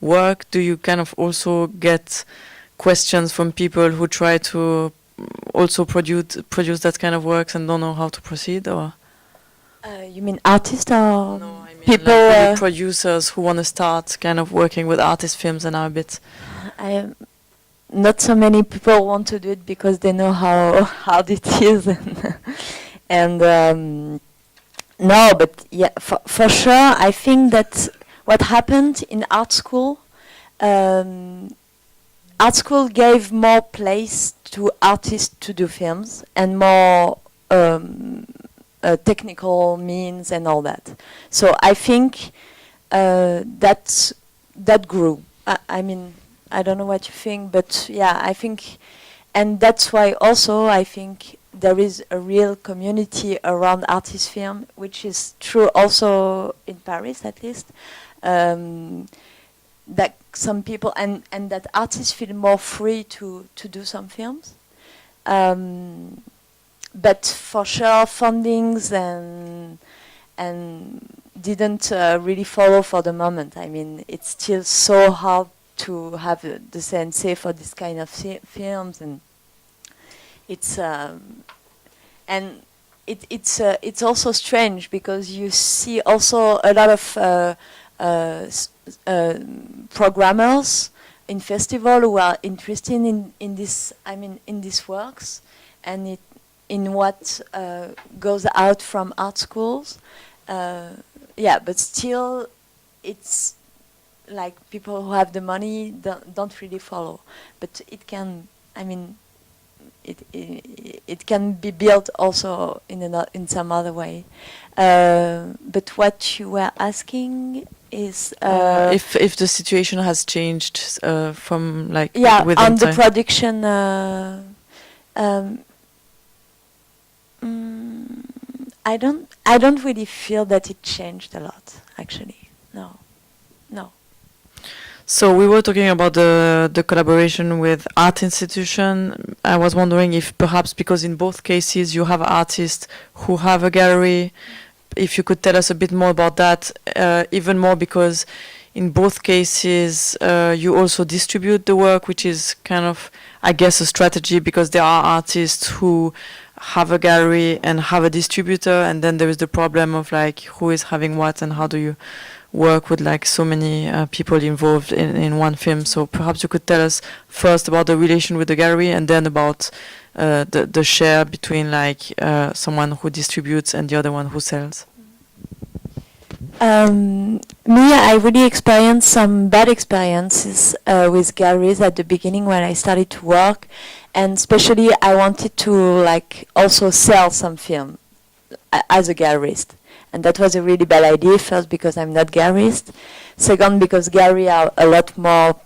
work. Do you kind of also get questions from people who try to also produce that kind of works and don't know how to proceed, or? You mean artists or No, I mean people? Like really producers who want to start kind of working with artist films and are a bit. Not so many people want to do it because they know how hard it is, and no, but yeah, for sure, I think that what happened in art school. Art school gave more place to artists to do films and more technical means and all that. So I think that grew. I mean, I don't know what you think, but yeah, I think, and that's why also I think there is a real community around artist film, which is true also in Paris at least. That some people and that artists feel more free to do some films, but for sure fundings and didn't really follow for the moment. I mean, it's still so hard to have the CNC for this kind of films, and it's it's also strange because you see also a lot of programmers in festival who are interested in this. I mean, in these works, and in what goes out from art schools. Yeah, but still, it's like people who have the money don't really follow. But it can. I mean, it can be built also in some other way. But what you were asking is if the situation has changed from like on the production. I don't really feel that it changed a lot, actually. No. So we were talking about the collaboration with art institution. I was wondering if perhaps because in both cases you have artists who have a gallery, if you could tell us a bit more about that, even more because in both cases you also distribute the work, which is kind of, I guess, a strategy because there are artists who have a gallery and have a distributor, and then there is the problem of like who is having what and how do you work with like so many people involved in one film. So perhaps you could tell us first about the relation with the gallery and then about the share between like someone who distributes and the other one who sells. Me, I really experienced some bad experiences with galleries at the beginning when I started to work, and especially I wanted to like also sell some film as a gallerist. And that was a really bad idea, first because I'm not gallerist, second because galleries are a lot more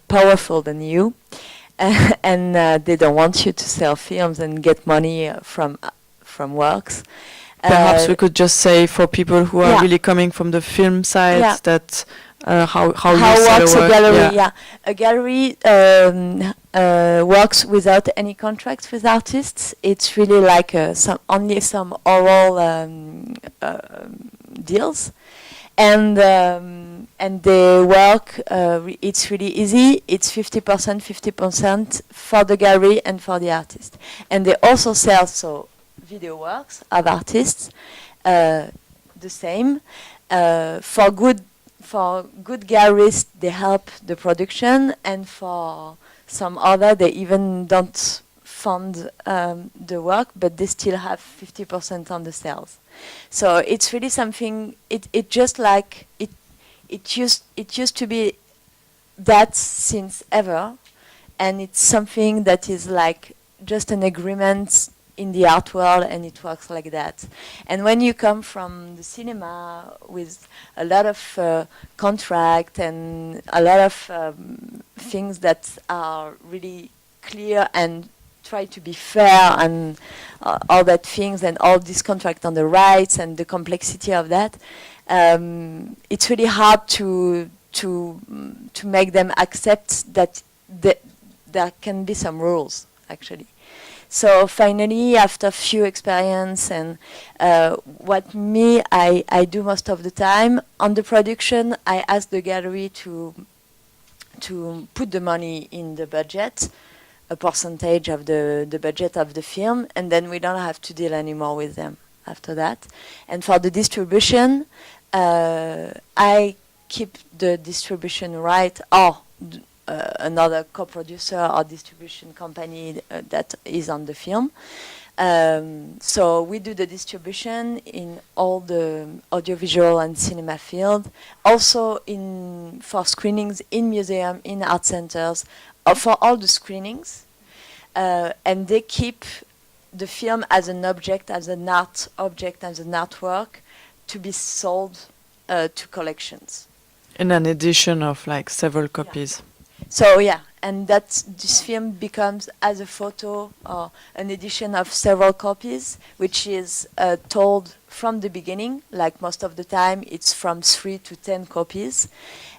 powerful than you, and they don't want you to sell films and get money from works. Perhaps we could just say for people who are Yeah. really coming from the film side Yeah. that how how you sell works a a work. gallery? Yeah. A gallery works without any contracts with artists. It's really like only some oral deals, and the work. It's really easy. It's 50%, 50% for the gallery and for the artist, and they also sell video works of artists. The same for good galleries, they help the production, and for some other, they even don't fund the work, but they still have 50% on the sales. So it's really something. It just like it used to be that since ever, and it's something that is like just an agreement in the art world, and it works like that. And when you come from the cinema with a lot of contract and a lot of things that are really clear and try to be fair and all that things and all this contract on the rights and the complexity of that, it's really hard to make them accept that there can be some rules actually. So finally, after few experience and what I do most of the time on the production, I ask the gallery to put the money in the budget, a percentage of the budget of the film, and then we don't have to deal anymore with them after that. And for the distribution, I keep the distribution right, or another co-producer or distribution company that is on the film. So we do the distribution in all the audiovisual and cinema field, also for screenings in museum, in art centers, for all the screenings, and they keep the film as an object, as an art object, as an artwork to be sold to collections. In an edition of like several copies. So yeah, and that this film becomes as a photo or an edition of several copies, which is told from the beginning. Like most of the time, it's from 3 to 10 copies,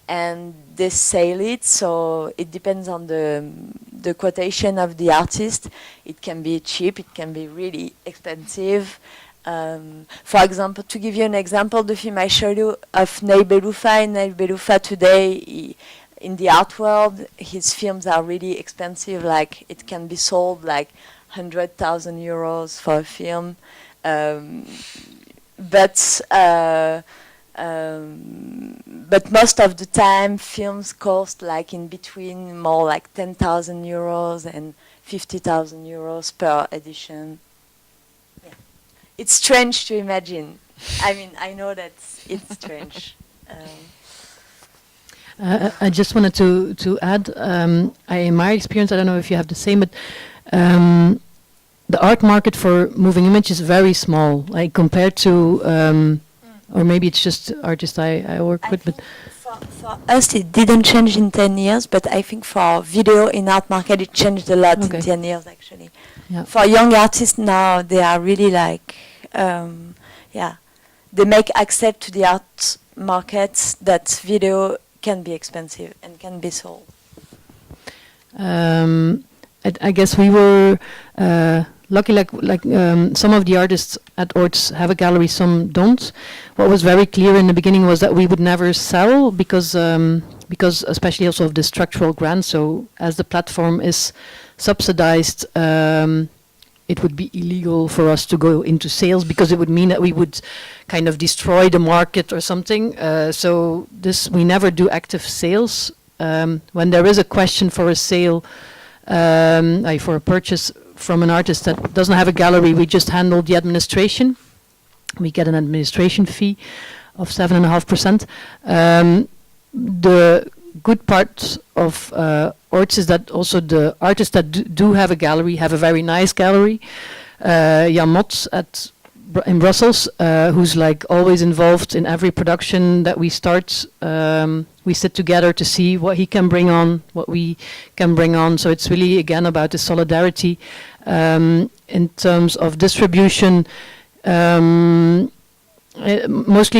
and they sell it. So it depends on the quotation of the artist. It can be cheap, it can be really expensive. For example, to give you an example, the film I showed you of Neil Beloufa today. In the art world, his films are really expensive. Like it can be sold like 100,000 euros for a film, but most of the time, films cost like in between more like 10,000 euros and 50,000 euros per edition. Yeah. It's strange to imagine. I mean, I know that it's strange. I just wanted to add, in my experience, I don't know if you have the same, but the art market for moving image is very small, like compared to, or maybe it's just artists I work with, but for us it didn't change in 10 years, but I think for video in art market it changed a lot in 10 years actually. Yeah. For young artists now, they are really like, they make accept to the art market that video can be expensive and can be sold. I guess we were lucky, like some of the artists at Orts have a gallery, some don't. What was very clear in the beginning was that we would never sell because especially also of the structural grant. So as the platform is subsidized, it would be illegal for us to go into sales because it would mean that we would kind of destroy the market or something. So we never do active sales. When there is a question for a sale, for a purchase from an artist that doesn't have a gallery, we just handle the administration. We get an administration fee of 7.5%. The good part of Orts is that also the artists that do have a gallery have a very nice gallery. Jan Mot in Brussels, who's like always involved in every production that we start. We sit together to see what he can bring on, what we can bring on. So it's really again about the solidarity. In terms of distribution, Mostly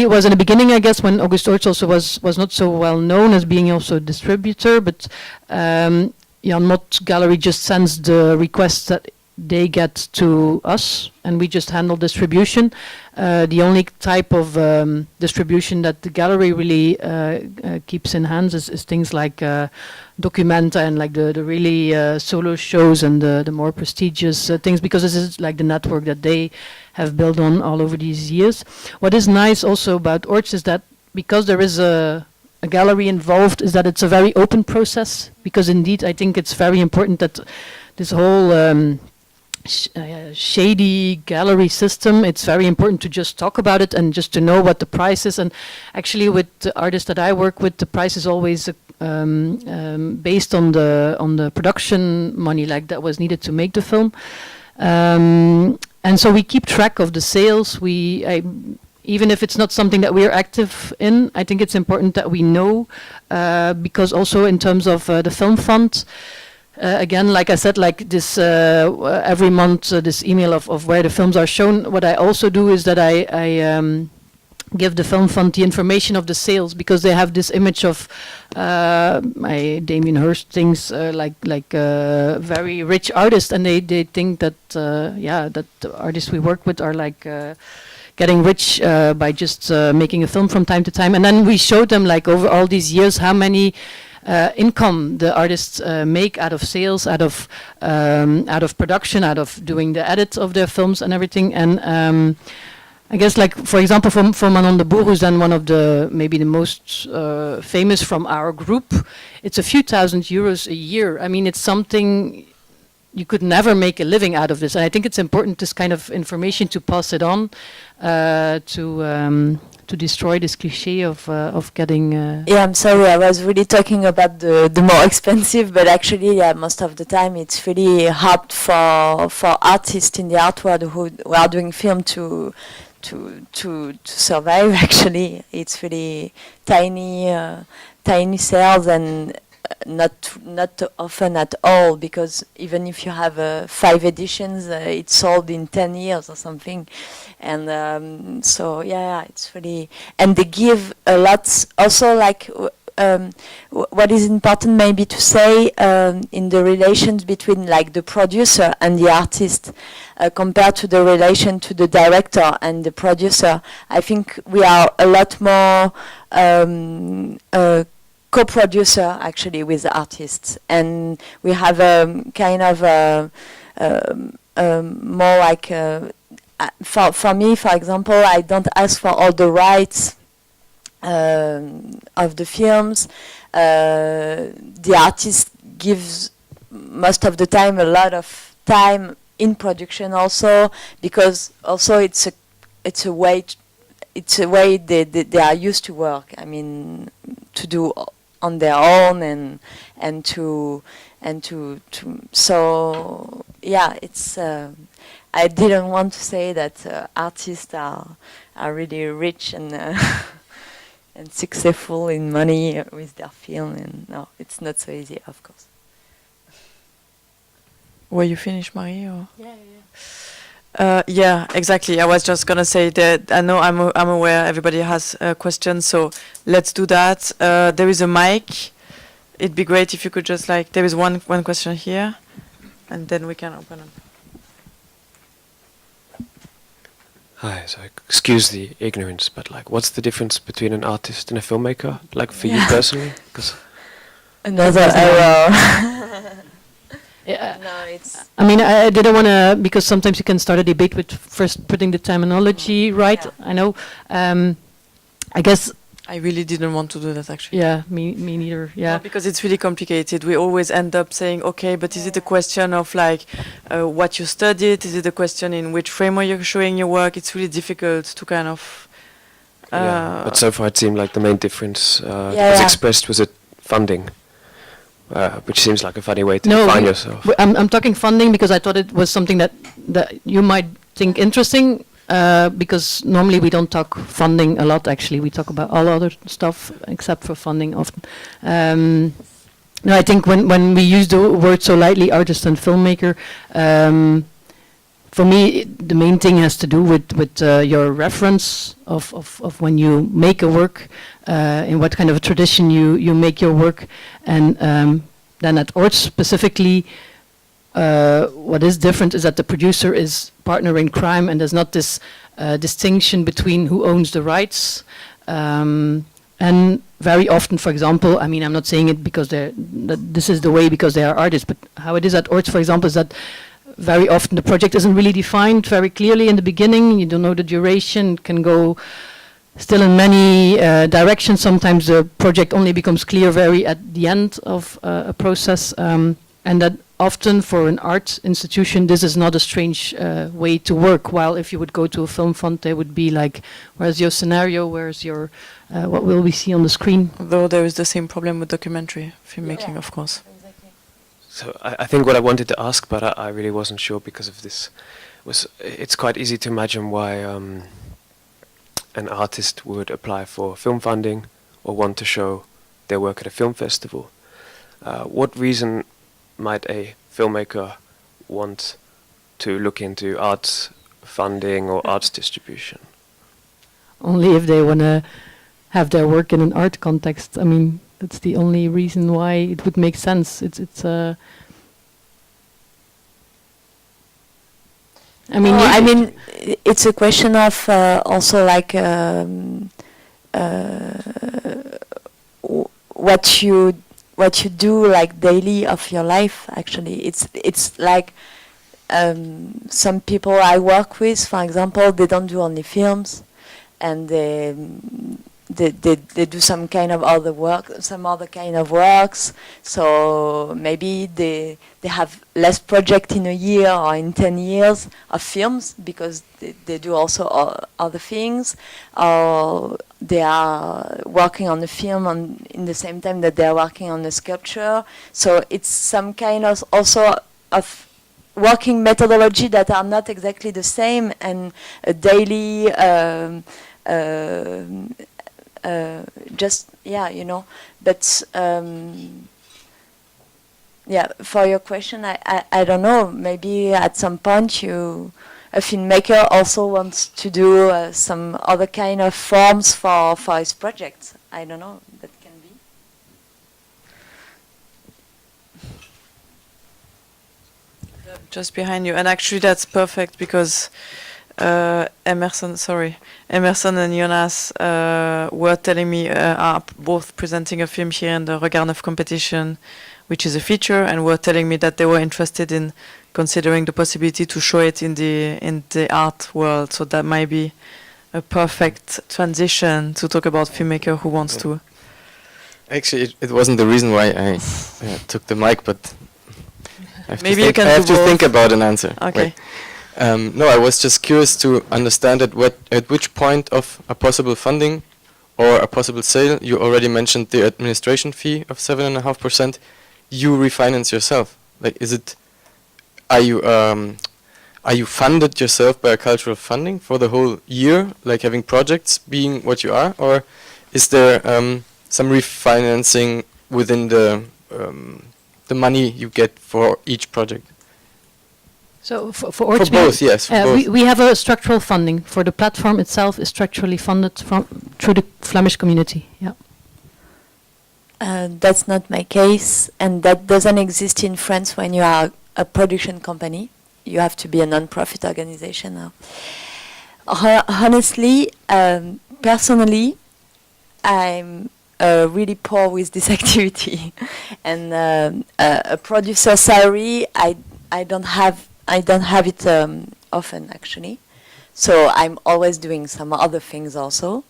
it was in the beginning, I guess, when August Orts also was not so well known as being also a distributor, but Jan Mott Gallery just sends the requests that they get to us, and we just handle distribution. The only type of distribution that the gallery really keeps in hands is things like Documenta and like the really solo shows and the more prestigious things, because this is like the network that they have built on all over these years. What is nice also about Orts is that because there is a gallery involved, is that it's a very open process, because indeed I think it's very important that this whole shady gallery system, it's very important to just talk about it and just to know what the price is. And actually with the artists that I work with, the price is always based on the production money like that was needed to make the film. And so we keep track of the sales. Even if it's not something that we're active in, I think it's important that we know, because also in terms of the film fund, again, like I said, like this every month, this email of where the films are shown. What I also do is that I give the film fund the information of the sales, because they have this image of Damien Hirst things like very rich artists, and they think that that the artists we work with are like getting rich by just making a film from time to time. And then we show them like over all these years how many income the artists make out of sales, out of production, out of doing the edits of their films and everything. And I guess, like for example, for Manon de Boer, who's then one of the maybe the most famous from our group, it's a few thousand euros a year. I mean, it's something you could never make a living out of this. And I think it's important, this kind of information, to pass it on to destroy this cliché of getting. Yeah, I'm sorry, I was really talking about the more expensive, but actually, yeah, most of the time it's really hard for artists in the art world who are doing film to survive. Actually, it's really tiny sales, and not often at all, because even if you have 5 editions, it's sold in 10 years or something. And so yeah, it's really, and they give a lot also, like what is important maybe to say in the relations between like the producer and the artist compared to the relation to the director and the producer. I think we are a lot more co-producer actually with the artists, and we have kind of more like for me, for example, I don't ask for all the rights of the films. The artist gives most of the time a lot of time in production also, because also it's a way they are used to work. I mean, to do on their own and to so yeah, it's I didn't want to say that artists are really rich and and successful in money with their film, and no, it's not so easy, of course. Were you finished, Marie? Or? Yeah, exactly. I was just gonna say that I know I'm aware everybody has questions, so let's do that. There is a mic. It'd be great if you could just like, there is one question here, and then we can open up. Hi, so excuse the ignorance, but like, what's the difference between an artist and a filmmaker? Like for you personally, because Another error. Yeah. No, it's. I mean, I didn't want to, because sometimes you can start a debate with first putting the terminology right. Yeah. I know. I guess. I really didn't want to do that, actually. Yeah, me neither. Yeah. No, because it's really complicated. We always end up saying, okay, but is it a question of like what you studied? Is it a question in which framework you're showing your work? It's really difficult to kind of. yeah. But so far it seemed like the main difference that was yeah. expressed was it funding, which seems like a funny way to No, define yourself. I'm talking funding because I thought it was something that you might think interesting. Because normally we don't talk funding a lot. Actually, we talk about all other stuff except for funding often. No, I think when we use the word so lightly, artist and filmmaker, for me, the main thing has to do with your reference of when you make a work, in what kind of a tradition you make your work, and then at Orts specifically, what is different is that the producer is partner in crime, and there's not this distinction between who owns the rights. And very often, for example, I mean, I'm not saying it because that this is the way because they are artists, but how it is at Orts, for example, is that very often the project isn't really defined very clearly in the beginning. You don't know the duration. It can go still in many directions. Sometimes the project only becomes clear very at the end of a process. And that often for an art institution, this is not a strange way to work. While if you would go to a film fund, they would be like, where's your scenario? Where's your, what will we see on the screen? Though there is the same problem with documentary filmmaking, of course. So I think what I wanted to ask, but I really wasn't sure because of this, was it's quite easy to imagine why an artist would apply for film funding or want to show their work at a film festival. What reason might a filmmaker want to look into arts funding or arts distribution? Only if they want to have their work in an art context. I mean, that's the only reason why it would make sense. I mean, I mean, it's a question of also like what you do like daily of your life. Actually, it's like some people I work with, for example, they don't do only films, and they do some kind of other work, some other kind of works. So maybe they have less project in a year or in 10 years of films because they do also other things, or they are working on the film in the same time that they are working on the sculpture. So it's some kind of also of working methodology that are not exactly the same, and a daily just but for your question, I don't know, maybe at some point a filmmaker also wants to do some other kind of forms for his project. I don't know, that can be. Just behind you, and actually that's perfect because Emerson and Jonas were telling me are both presenting a film here in the Regard Neuf competition, which is a feature, and were telling me that they were interested in considering the possibility to show it in the art world. So that might be a perfect transition to talk about filmmaker who wants to. Actually, it wasn't the reason why I took the mic, but I have Maybe to you can I have do to both. think about an answer. Okay. Wait. No, I was just curious to understand at which point of a possible funding or a possible sale, you already mentioned the administration fee of 7.5%, you refinance yourself. Like, are you funded yourself by a cultural funding for the whole year, like having projects being what you are, or is there some refinancing within the money you get for each project? So for Orts, both, yes. For both. We have a structural funding for the platform itself is structurally funded through the Flemish community. Yeah. That's not my case, and that doesn't exist in France when you are a production company. You have to be a non-profit organization now. Honestly, personally, I'm really poor with this activity, and a producer salary, I don't have it often actually. So I'm always doing some other things also,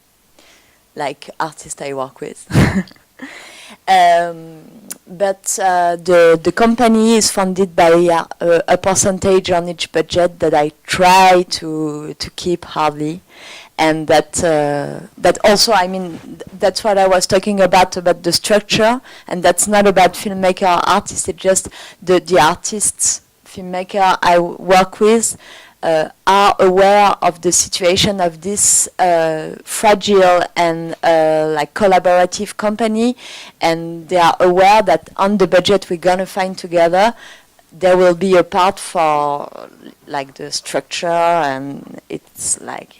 like artists I work with. But the company is funded by a percentage on each budget that I try to keep hardly, and that also, I mean, that's what I was talking about the structure, and that's not about filmmaker or artist. It's just the artists, filmmaker I work with are aware of the situation of this fragile and like collaborative company, and they are aware that on the budget we're gonna find together, there will be a part for like the structure, and it's like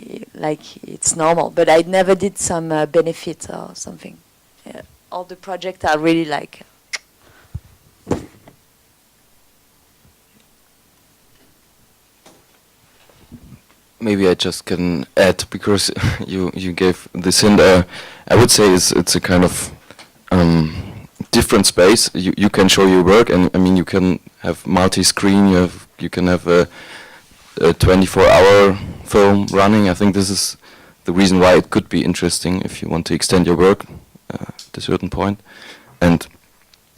it's normal. But I never did some benefit or something. Yeah. All the projects are really like. Maybe I just can add, because you gave this hint. I would say it's a kind of different space. You can show your work, and I mean you can have multi-screen. You can have a 24-hour film running. I think this is the reason why it could be interesting if you want to extend your work at a certain point. And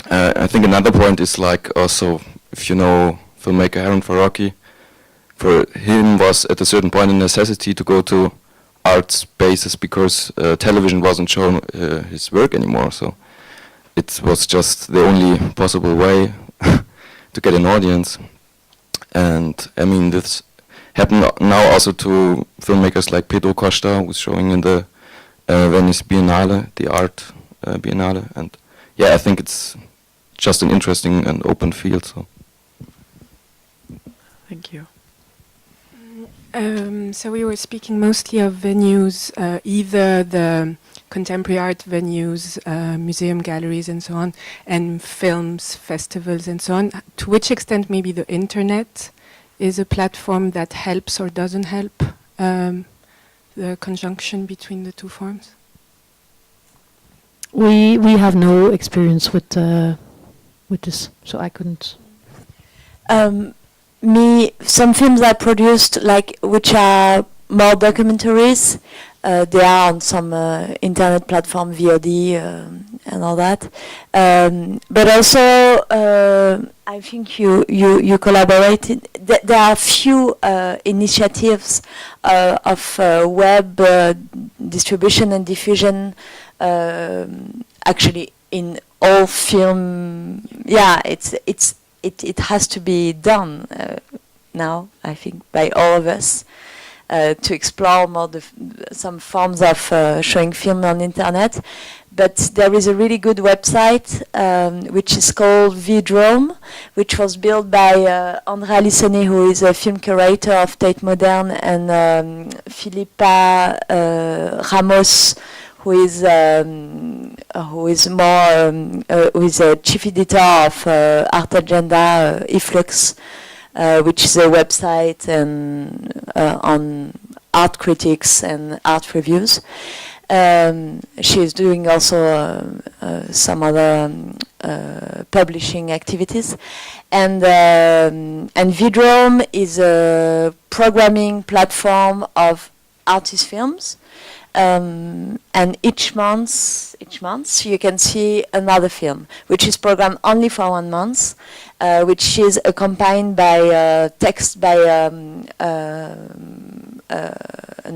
I think another point is like also, if you know filmmaker Aaron Farocki, for him was at a certain point a necessity to go to art spaces because television wasn't showing his work anymore. So it was just the only possible way to get an audience. And I mean, this happened now also to filmmakers like Pedro Costa, who's showing in the Venice Biennale, the art Biennale. And yeah, I think it's just an interesting and open field. So. Thank you. So we were speaking mostly of venues, either the contemporary art venues, museum galleries and so on, and films, festivals and so on. To which extent maybe the internet is a platform that helps or doesn't help the conjunction between the two forms? We have no experience with this, so I couldn't. Some films I produced, like which are more documentaries, they are on some internet platform, VOD, and all that. But also, I think you collaborated. There are few initiatives of web distribution and diffusion. Actually, in all film, yeah, it has to be done now, I think, by all of us to explore more some forms of showing film on internet. But there is a really good website which is called Vidrome, which was built by Andrea Lissonnet, who is a film curator of Tate Modern, and Philippa Ramos, who is a chief editor of Art Agenda Efflux, which is a website and on art critics and art reviews. She is doing also some other publishing activities, and Vidrome is a programming platform of artist films. And each month you can see another film, which is programmed only for 1 month, which is accompanied by text by an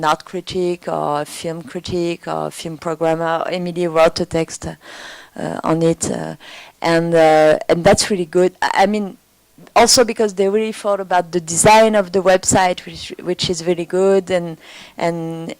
art critic or a film critic or a film programmer. Emily wrote a text on it, and that's really good. I mean, also because they really thought about the design of the website, which is really good, and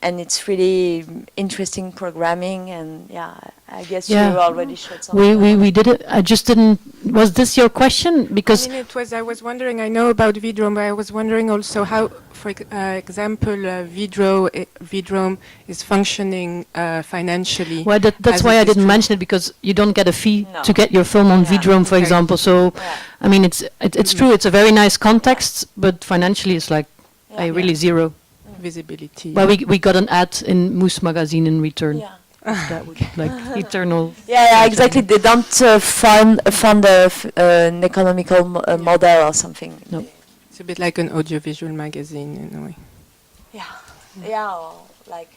it's really interesting programming, and yeah, I guess you already showed something. We did it. I just didn't. Was this your question? Because I mean, it was. I was wondering. I know about Vidrome, but I was wondering also how, for example, Vidrome is functioning financially. Well, that's why I didn't mention it, because you don't get a fee to get your film on Vidrome, for example. So, I mean, it's true. It's a very nice context, but financially, it's like really zero visibility. Well, we got an ad in Moose magazine in return. Yeah. That would like eternal. Yeah, exactly. They don't fund an economical model or something. No. It's a bit like an audiovisual magazine in a way. Yeah, or like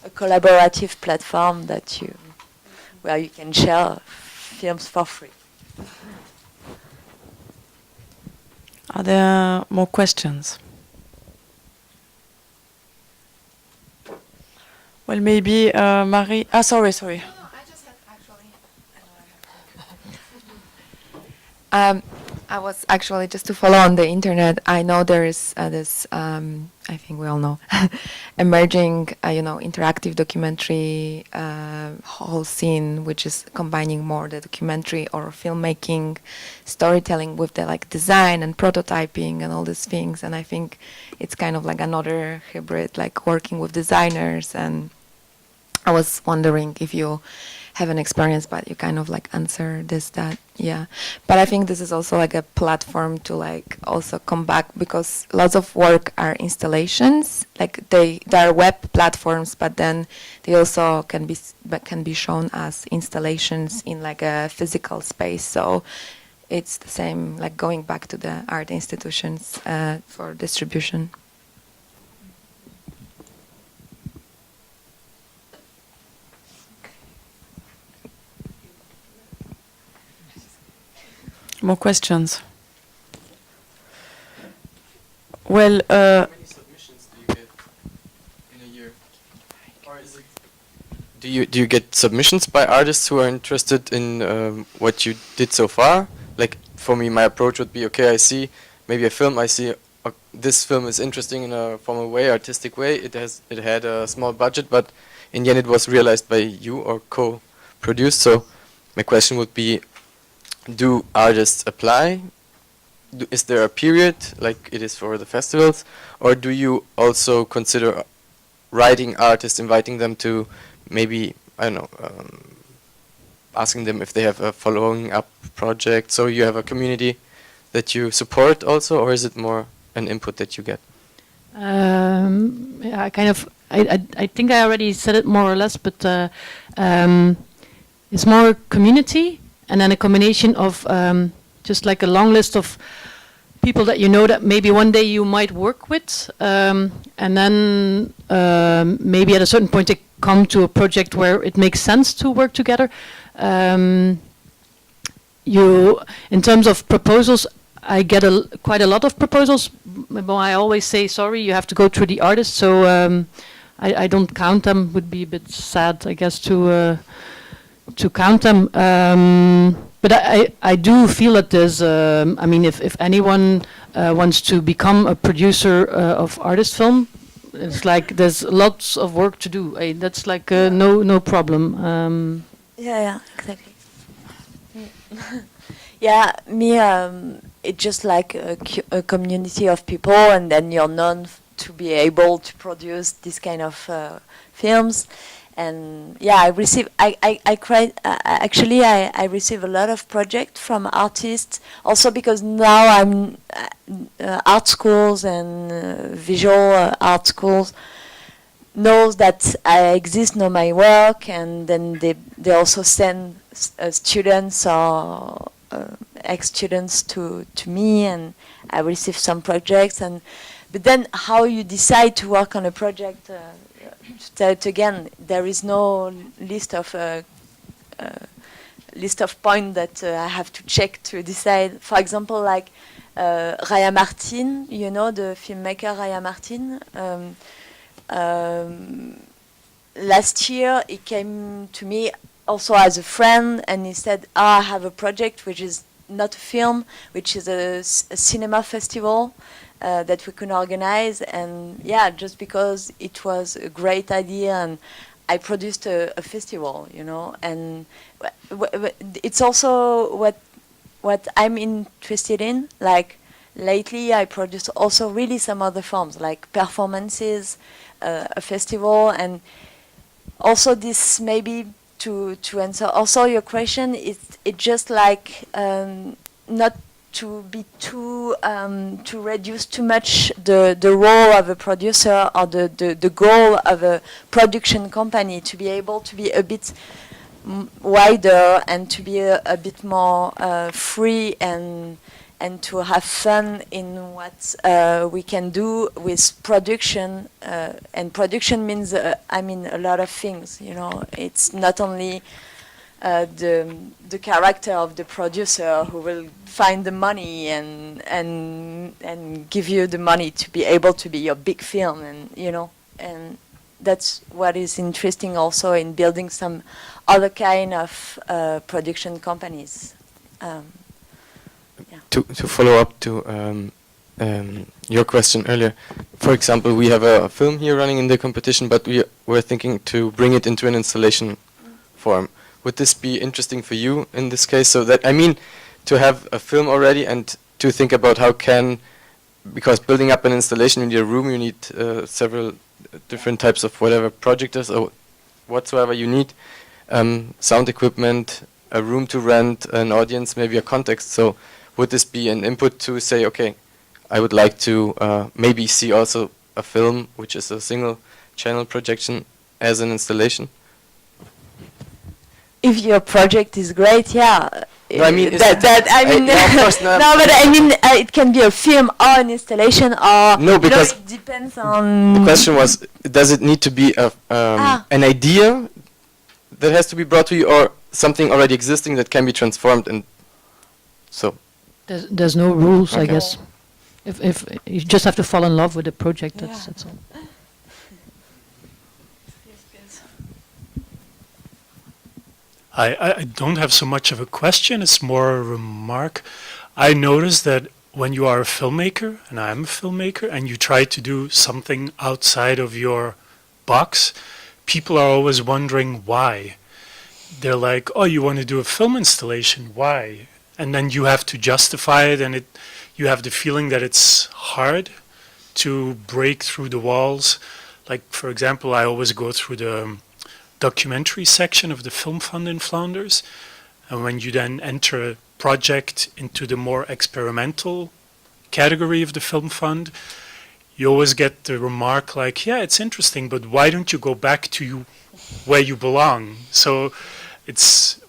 a collaborative platform where you can share films for free. Are there more questions? Well, maybe Marie. Sorry. No, I just had actually. I was actually just to follow on the internet. I know there is this, I think we all know, emerging, interactive documentary whole scene, which is combining more the documentary or filmmaking, storytelling with the like design and prototyping and all these things. And I think it's kind of like another hybrid, like working with designers. And I was wondering if you have an experience, but you kind of like answer this, that, yeah. But I think this is also like a platform to like also come back, because lots of work are installations, like they are web platforms, but then they also can be shown as installations in like a physical space. So it's the same, like going back to the art institutions for distribution. More questions? Well, How many submissions do you get in a year? Or is it do you get submissions by artists who are interested in what you did so far? Like for me, my approach would be, okay, I see maybe a film, I see this film is interesting in a formal way, artistic way. It had a small budget, but in the end it was realized by you or co-produced. So my question would be, do artists apply? Is there a period like it is for the festivals, or do you also consider writing artists, inviting them to maybe, I don't know, asking them if they have a following up project, so you have a community that you support also, or is it more an input that you get? Yeah, I think I already said it more or less, but it's more community, and then a combination of just like a long list of people that you know that maybe one day you might work with, and then maybe at a certain point they come to a project where it makes sense to work together. In terms of proposals, I get quite a lot of proposals. But I always say, sorry, you have to go through the artist, so I don't count them. Would be a bit sad, I guess, to count them. But I do feel that there's, I mean, if anyone wants to become a producer of artist film, it's like there's lots of work to do. That's like no problem. Yeah, exactly. Yeah, me, it's just like a community of people, and then you're known to be able to produce this kind of films. And yeah, I receive I receive a lot of projects from artists, also because now I'm art schools and visual art schools knows that I exist, know my work, and then they also send students or ex-students to me, and I receive some projects. But then how you decide to work on a project, to tell it again, there is no list of points that I have to check to decide. For example, like Raya Martin, you know, the filmmaker Raya Martin. Last year he came to me also as a friend, and he said, I have a project which is not a film, which is a cinema festival that we can organize. And yeah, just because it was a great idea, and I produced a festival, you know. And it's also what I'm interested in. Like lately I produced also really some other forms, like performances, a festival, and also this maybe to answer also your question, it's just like not to be too to reduce too much the role of a producer or the goal of a production company, to be able to be a bit wider and to be a bit more free and to have fun in what we can do with production. And production means, I mean, a lot of things, you know. It's not only the character of the producer who will find the money and give you the money to be able to be your big film, and you know, and that's what is interesting also in building some other kind of production companies. to follow up to your question earlier, for example, we have a film here running in the competition, but we're thinking to bring it into an installation form. Would this be interesting for you in this case? So that, I mean, to have a film already and to think about how can, because building up an installation in your room, you need several different types of whatever projectors or whatsoever you need, sound equipment, a room to rent, an audience, maybe a context. So would this be an input to say, okay, I would like to maybe see also a film, which is a single channel projection, as an installation? If your project is great, yeah. No, I mean, I mean, no, of course not. no, but I mean, it can be a film or an installation, or no, because it depends on. the question was, does it need to be an idea that has to be brought to you, or something already existing that can be transformed? And so there's no rules, I Okay. guess. If you just have to fall in love with the project, that's all. I don't have so much of a question, it's more a remark. I noticed that when you are a filmmaker, and I'm a filmmaker, and you try to do something outside of your box, people are always wondering why. They're like, oh, you want to do a film installation, why? And then you have to justify it, and you have the feeling that it's hard to break through the walls. Like, for example, I always go through the documentary section of the Film Fund in Flanders, and when you then enter a project into the more experimental category of the Film Fund, you always get the remark like, yeah, it's interesting, but why don't you go back to where you belong? So it's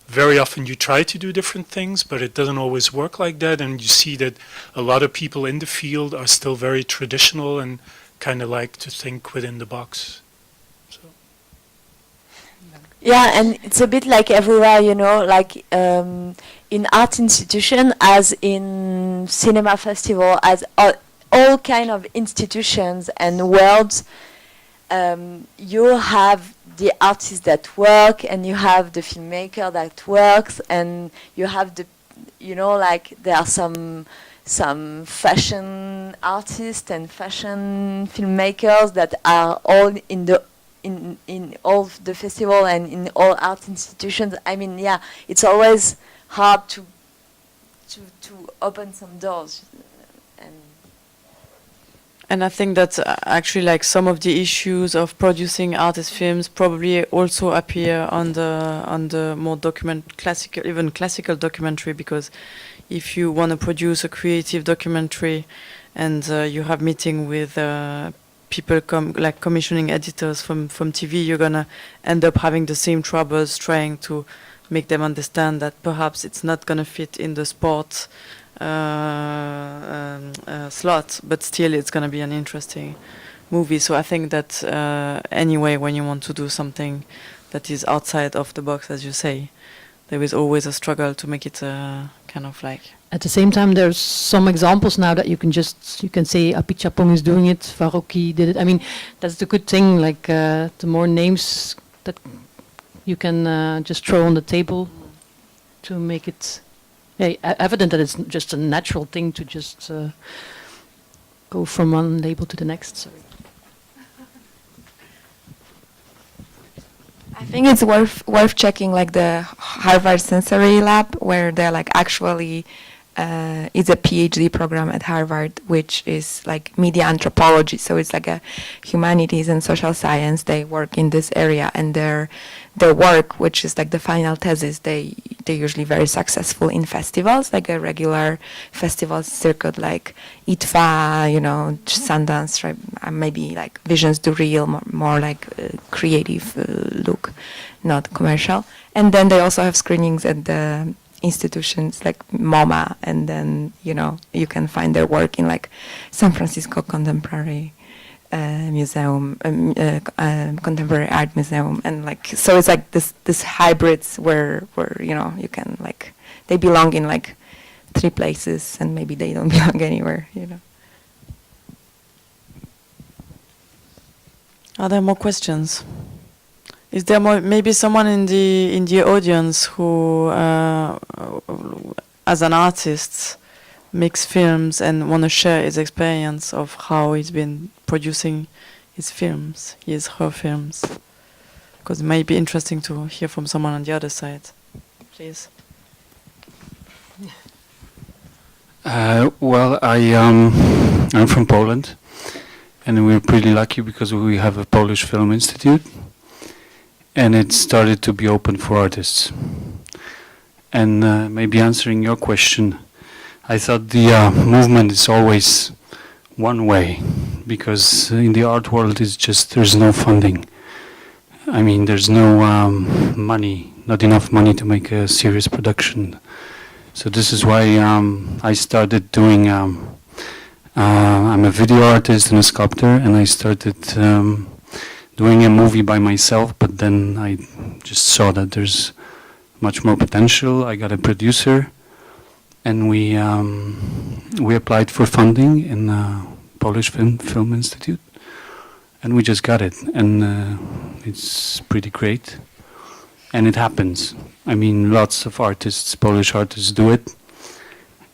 very often you try to do different things, but it doesn't always work like that, and you see that a lot of people in the field are still very traditional and kind of like to think within the box. Yeah, and it's a bit like everywhere, you know, like in art institution, as in cinema festival, as all kind of institutions and worlds, you have the artist that work, and you have the filmmaker that works, and you have the, you know, like there are some fashion artists and fashion filmmakers that are all in all the festival and in all art institutions. I mean, yeah, it's always hard to open some doors. And I think that actually, like, some of the issues of producing artist films probably also appear on the more classical documentary, because if you want to produce a creative documentary and you have meeting with people like commissioning editors from TV, you're gonna end up having the same troubles trying to make them understand that perhaps it's not gonna fit in the sport slot, but still it's gonna be an interesting movie. So I think that anyway, when you want to do something that is outside of the box, as you say, there is always a struggle to make it kind of like. At the same time, there's some examples now that you can say Apichapong is doing it, Faroki did it. I mean, that's the good thing. Like the more names that you can just throw on the table to make it evident that it's just a natural thing to just go from one label to the next. Sorry. I think it's worth checking, like the Harvard Sensory Lab, where they're like actually it's a PhD program at Harvard, which is like media anthropology. So it's like a humanities and social science. They work in this area, and their work, which is like the final thesis, they're usually very successful in festivals, like a regular festival circuit, like ITFA, you know, Sundance, right? Maybe like Visions do Real, more like creative look, not commercial. And then they also have screenings at the institutions like MoMA, and then, you know, you can find their work in like San Francisco Contemporary Museum, Contemporary Art Museum, and like, so it's like this hybrids where you know, you can like, they belong in like 3 places and maybe they don't belong anywhere, you know. Are there more questions? Is there maybe someone in the audience who as an artist, makes films and want to share his experience of how he's been producing his films, her films. Because it might be interesting to hear from someone on the other side. Please. Well, I'm from Poland, and we're pretty lucky because we have a Polish Film Institute, and it started to be open for artists. And maybe answering your question, I thought the movement is always one way, because in the art world it's just there's no funding. I mean, there's no money, not enough money to make a serious production. So this is why I started doing, I'm a video artist and a sculptor, and I started doing a movie by myself, but then I just saw that there's much more potential. I got a producer, and we applied for funding in Polish Film Institute, and we just got it, and it's pretty great. And it happens. I mean, lots of artists, Polish artists, do it,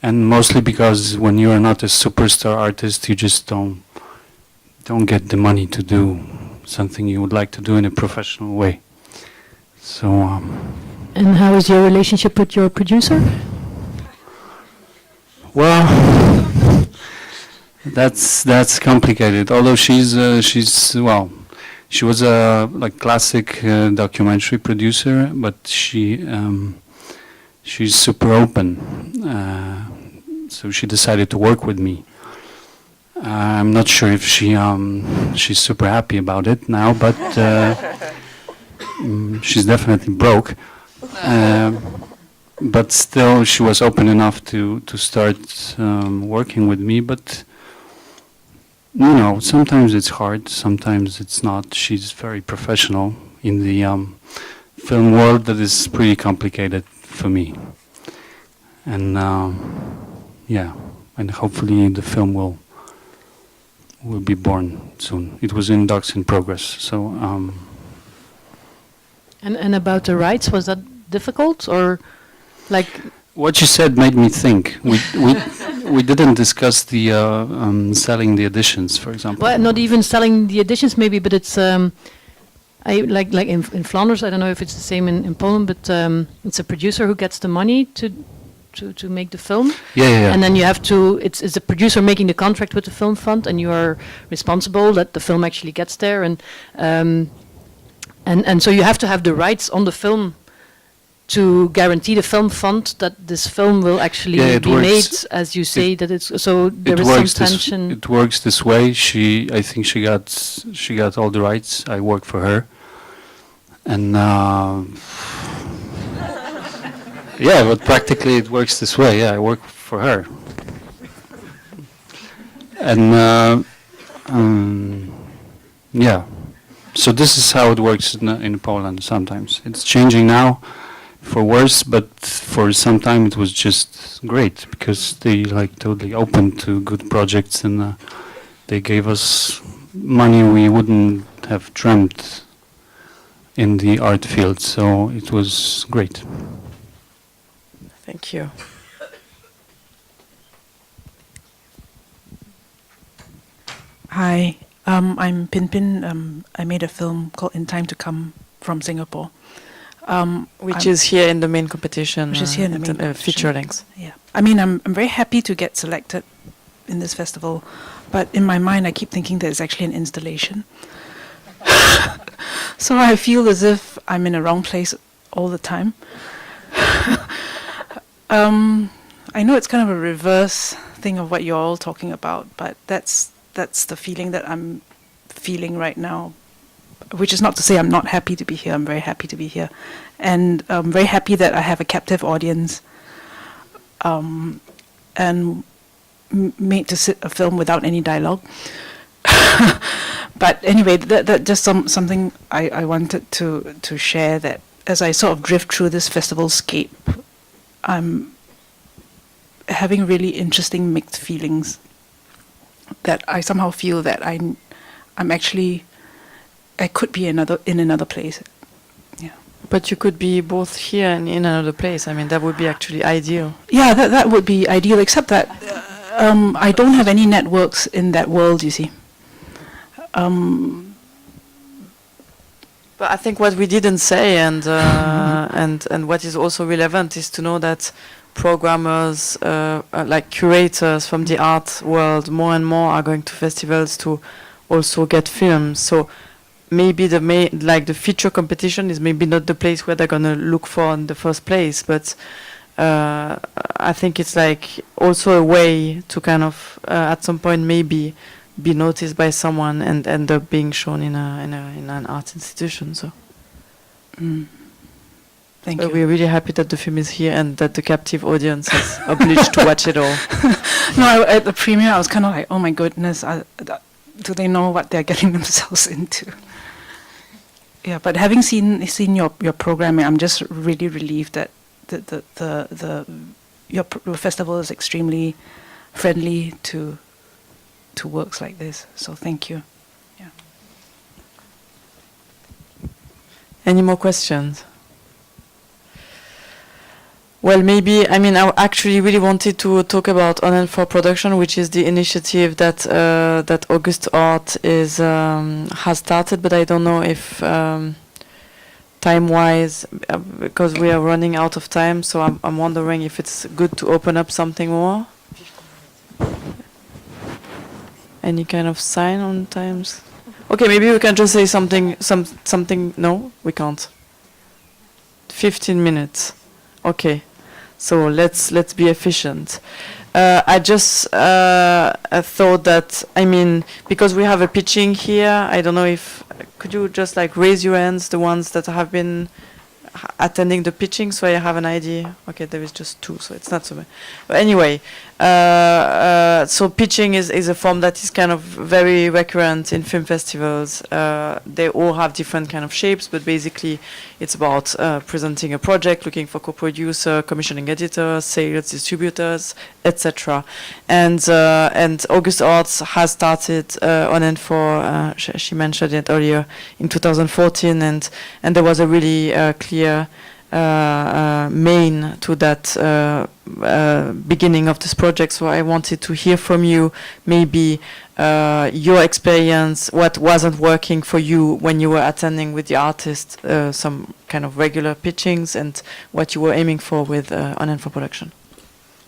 and mostly because when you are not a superstar artist, you just don't get the money to do something you would like to do in a professional way. So. And how is your relationship with your producer? Well, that's complicated. Although she's well. She was a classic documentary producer, but she's super open. So she decided to work with me. I'm not sure if she's super happy about it now, but she's definitely broke. But still, she was open enough to start working with me. But you know, sometimes it's hard, sometimes it's not. She's very professional in the film world. That is pretty complicated for me. And yeah, and hopefully the film will be born soon. It was in docs in progress. So. And about the rights, was that difficult or like? What you said made me think. We didn't discuss the selling the editions, for example. Well, not even selling the editions, maybe, but it's like in Flanders. I don't know if it's the same in Poland, but it's a producer who gets the money to make the film. Yeah. And then you have to. It's a producer making the contract with the film fund, and you are responsible that the film actually gets there, and so you have to have the rights on the film to guarantee the film fund that this film will actually be made, as you say, that it's so there is some tension. It works this way. I think she got all the rights. I work for her, and yeah, but practically it works this way. Yeah, I work for her, and yeah. So this is how it works in Poland. Sometimes it's changing now. For worse, but for some time it was just great because they totally open to good projects, and they gave us money we wouldn't have dreamt in the art field. So it was great. Thank you. Hi, I'm Pinpin. I made a film called In Time to Come from Singapore. Which is here in the main competition, which is here in the main feature lengths. Yeah, I mean, I'm very happy to get selected in this festival, but in my mind, I keep thinking that it's actually an installation. So I feel as if I'm in a wrong place all the time. I know it's kind of a reverse thing of what you're all talking about, but that's the feeling that I'm feeling right now. Which is not to say I'm not happy to be here. I'm very happy to be here, and I'm very happy that I have a captive audience, and made to sit a film without any dialogue. But anyway, that just something I wanted to share, that as I sort of drift through this festivalscape, I'm having really interesting mixed feelings. That I somehow feel that I'm actually. I could be in another place. Yeah. But you could be both here and in another place. I mean, that would be actually ideal. Yeah, that would be ideal, except that I don't have any networks in that world, you see. But I think what we didn't say, and what is also relevant, is to know that programmers, like curators from the art world, more and more are going to festivals to also get films. So maybe the feature competition is maybe not the place where they're gonna look for in the first place, but I think it's like also a way to kind of at some point maybe be noticed by someone and end up being shown in an art institution. So thank you. We're really happy that the film is here and that the captive audience is obliged to watch it all. No, at the premiere I was kind of like, oh my goodness, do they know what they're getting themselves into? Yeah, but having seen your programming, I'm just really relieved that your festival is extremely friendly to works like this. So thank you. Yeah. Any more questions? Well, maybe, I mean, I actually really wanted to talk about On and For Production, which is the initiative that August Art has started, but I don't know if time-wise, because we are running out of time, so I'm wondering if it's good to open up something more. Any kind of sign on times? Okay, maybe we can just say something. No, we can't. 15 minutes. Okay, so let's be efficient. I just thought that, I mean, because we have a pitching here, I don't know if could you just like raise your hands, the ones that have been attending the pitching, so I have an idea. Okay, there is just 2, so it's not so bad. But anyway, so pitching is a form that is kind of very recurrent in film festivals. They all have different kind of shapes, but basically it's about presenting a project, looking for co-producer, commissioning editors, sales, distributors, etc. And August Arts has started On and For. She mentioned it earlier in 2014, and there was a really clear main to that beginning of this project. So I wanted to hear from you, maybe your experience, what wasn't working for you when you were attending with the artist, some kind of regular pitchings, and what you were aiming for with On and For Production.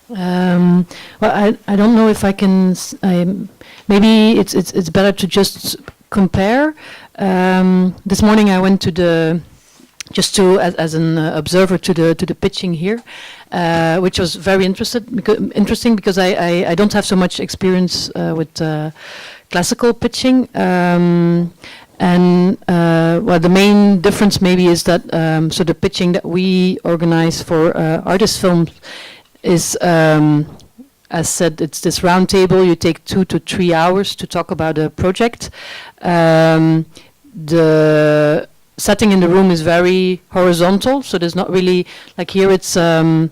Well, I don't know if I can. Maybe it's better to just compare. This morning I went to the. Just to as an observer to the pitching here, which was very interesting because I don't have so much experience with classical pitching, and well, the main difference maybe is that so the pitching that we organize for artist films is, as said, it's this round table. You take 2 to 3 hours to talk about a project. The setting in the room is very horizontal, so there's not really, like here it's, I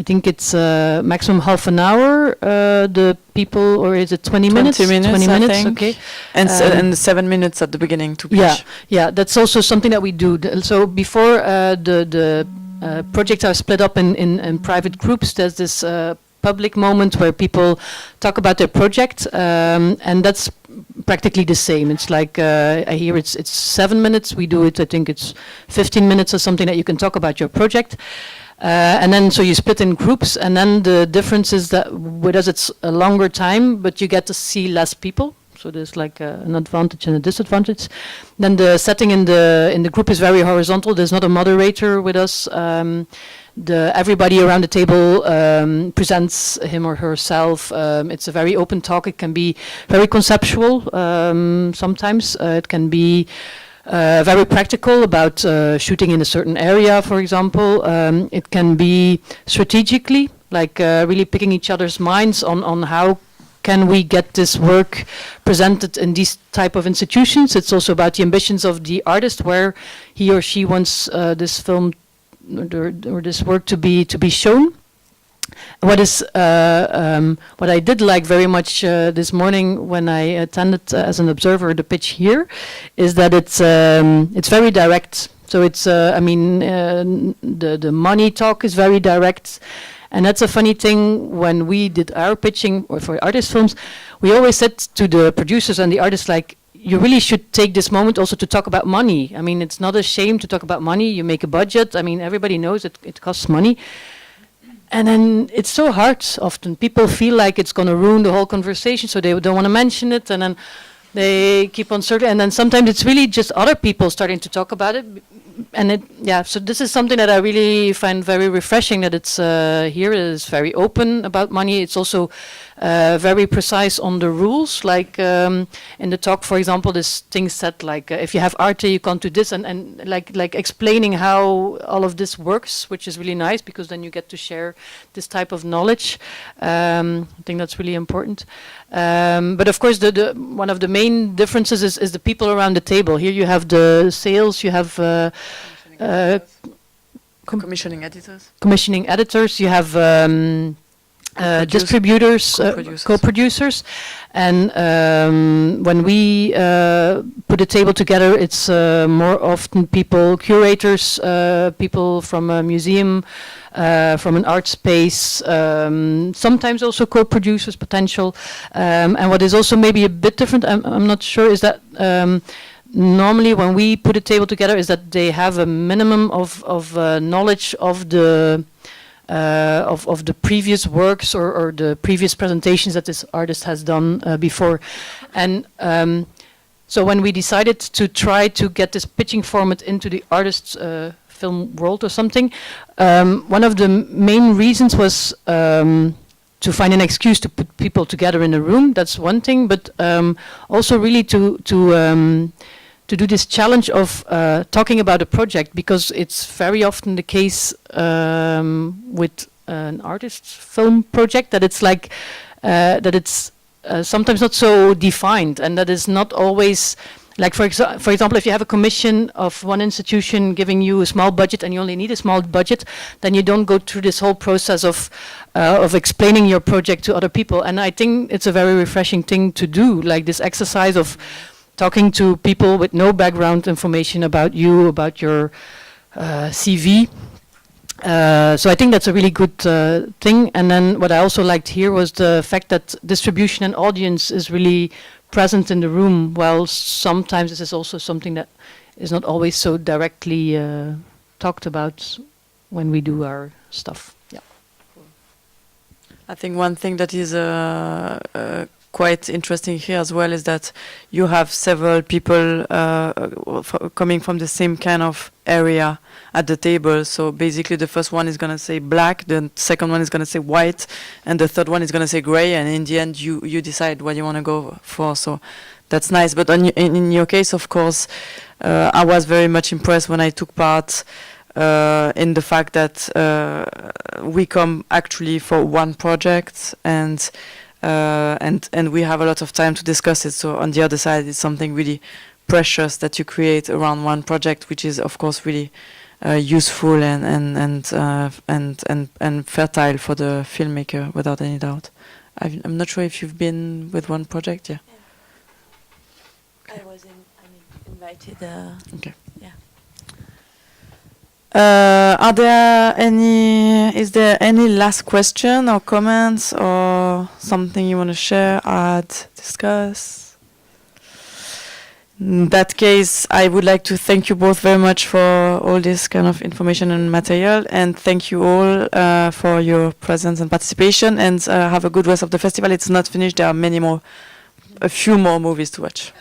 think it's maximum half an hour, the people, or is it 20 minutes? 20 minutes, I think. Okay. And 7 minutes at the beginning to pitch. Yeah, that's also something that we do. So before the projects are split up in private groups, there's this public moment where people talk about their project, and that's practically the same. It's like I hear it's 7 minutes. We do it. I think it's 15 minutes or something that you can talk about your project, and then so you split in groups. And then the difference is that with us it's a longer time, but you get to see less people. So there's like an advantage and a disadvantage. Then the setting in the group is very horizontal. There's not a moderator with us. Everybody around the table presents him or herself. It's a very open talk. It can be very conceptual. Sometimes it can be very practical about shooting in a certain area, for example. It can be strategically, like really picking each other's minds on how can we get this work presented in these type of institutions. It's also about the ambitions of the artist, where he or she wants this film or this work to be shown. What I did like very much this morning when I attended as an observer the pitch here is that it's very direct. So it's, I mean, the money talk is very direct. And that's a funny thing, when we did our pitching or for artist films, we always said to the producers and the artists, like, you really should take this moment also to talk about money. I mean, it's not a shame to talk about money. You make a budget. I mean, everybody knows it costs money. And then it's so hard often. People feel like it's going to ruin the whole conversation, so they don't want to mention it. And then they keep on circling. And then sometimes it's really just other people starting to talk about it. And it, yeah, so this is something that I really find very refreshing, that it's here. It is very open about money. It's also very precise on the rules. Like in the talk, for example, this thing said like, if you have arte, you can't do this, and like explaining how all of this works, which is really nice, because then you get to share this type of knowledge. I think that's really important. But of course, the one of the main differences is the people around the table. Here you have the sales, you have commissioning editors. Commissioning editors. You have distributors, co-producers, and when we put a table together, it's more often people, curators, people from a museum, from an art space, sometimes also co-producers potential. And what is also maybe a bit different, I'm not sure, is that normally when we put a table together is that they have a minimum of knowledge of the previous works or the previous presentations that this artist has done before. And so when we decided to try to get this pitching format into the artist's film world or something, one of the main reasons was to find an excuse to put people together in a room. That's one thing, but also really to do this challenge of talking about a project, because it's very often the case with an artist's film project that it's like that it's sometimes not so defined, and that is not always like, for example, if you have a commission of one institution giving you a small budget and you only need a small budget, then you don't go through this whole process of explaining your project to other people. And I think it's a very refreshing thing to do, like this exercise of talking to people with no background information about you, about your CV. So I think that's a really good thing. And then what I also liked here was the fact that distribution and audience is really present in the room, while sometimes this is also something that is not always so directly talked about when we do our stuff. Yeah. I think one thing that is quite interesting here as well is that you have several people coming from the same kind of area at the table. So basically the first one is going to say black, the second one is going to say white, and the third one is going to say gray, and in the end you decide what you want to go for. So that's nice. But in your case, of course, I was very much impressed when I took part in the fact that we come actually for one project, and we have a lot of time to discuss it. So on the other side, it's something really precious that you create around one project, which is of course really useful and fertile for the filmmaker, without any doubt. I'm not sure if you've been with one project, yeah. I was invited. Okay. Yeah. Is there any last question or comments or something you want to share, add, discuss? In that case, I would like to thank you both very much for all this kind of information and material, and thank you all for your presence and participation, and have a good rest of the festival. It's not finished. There are a few more movies to watch.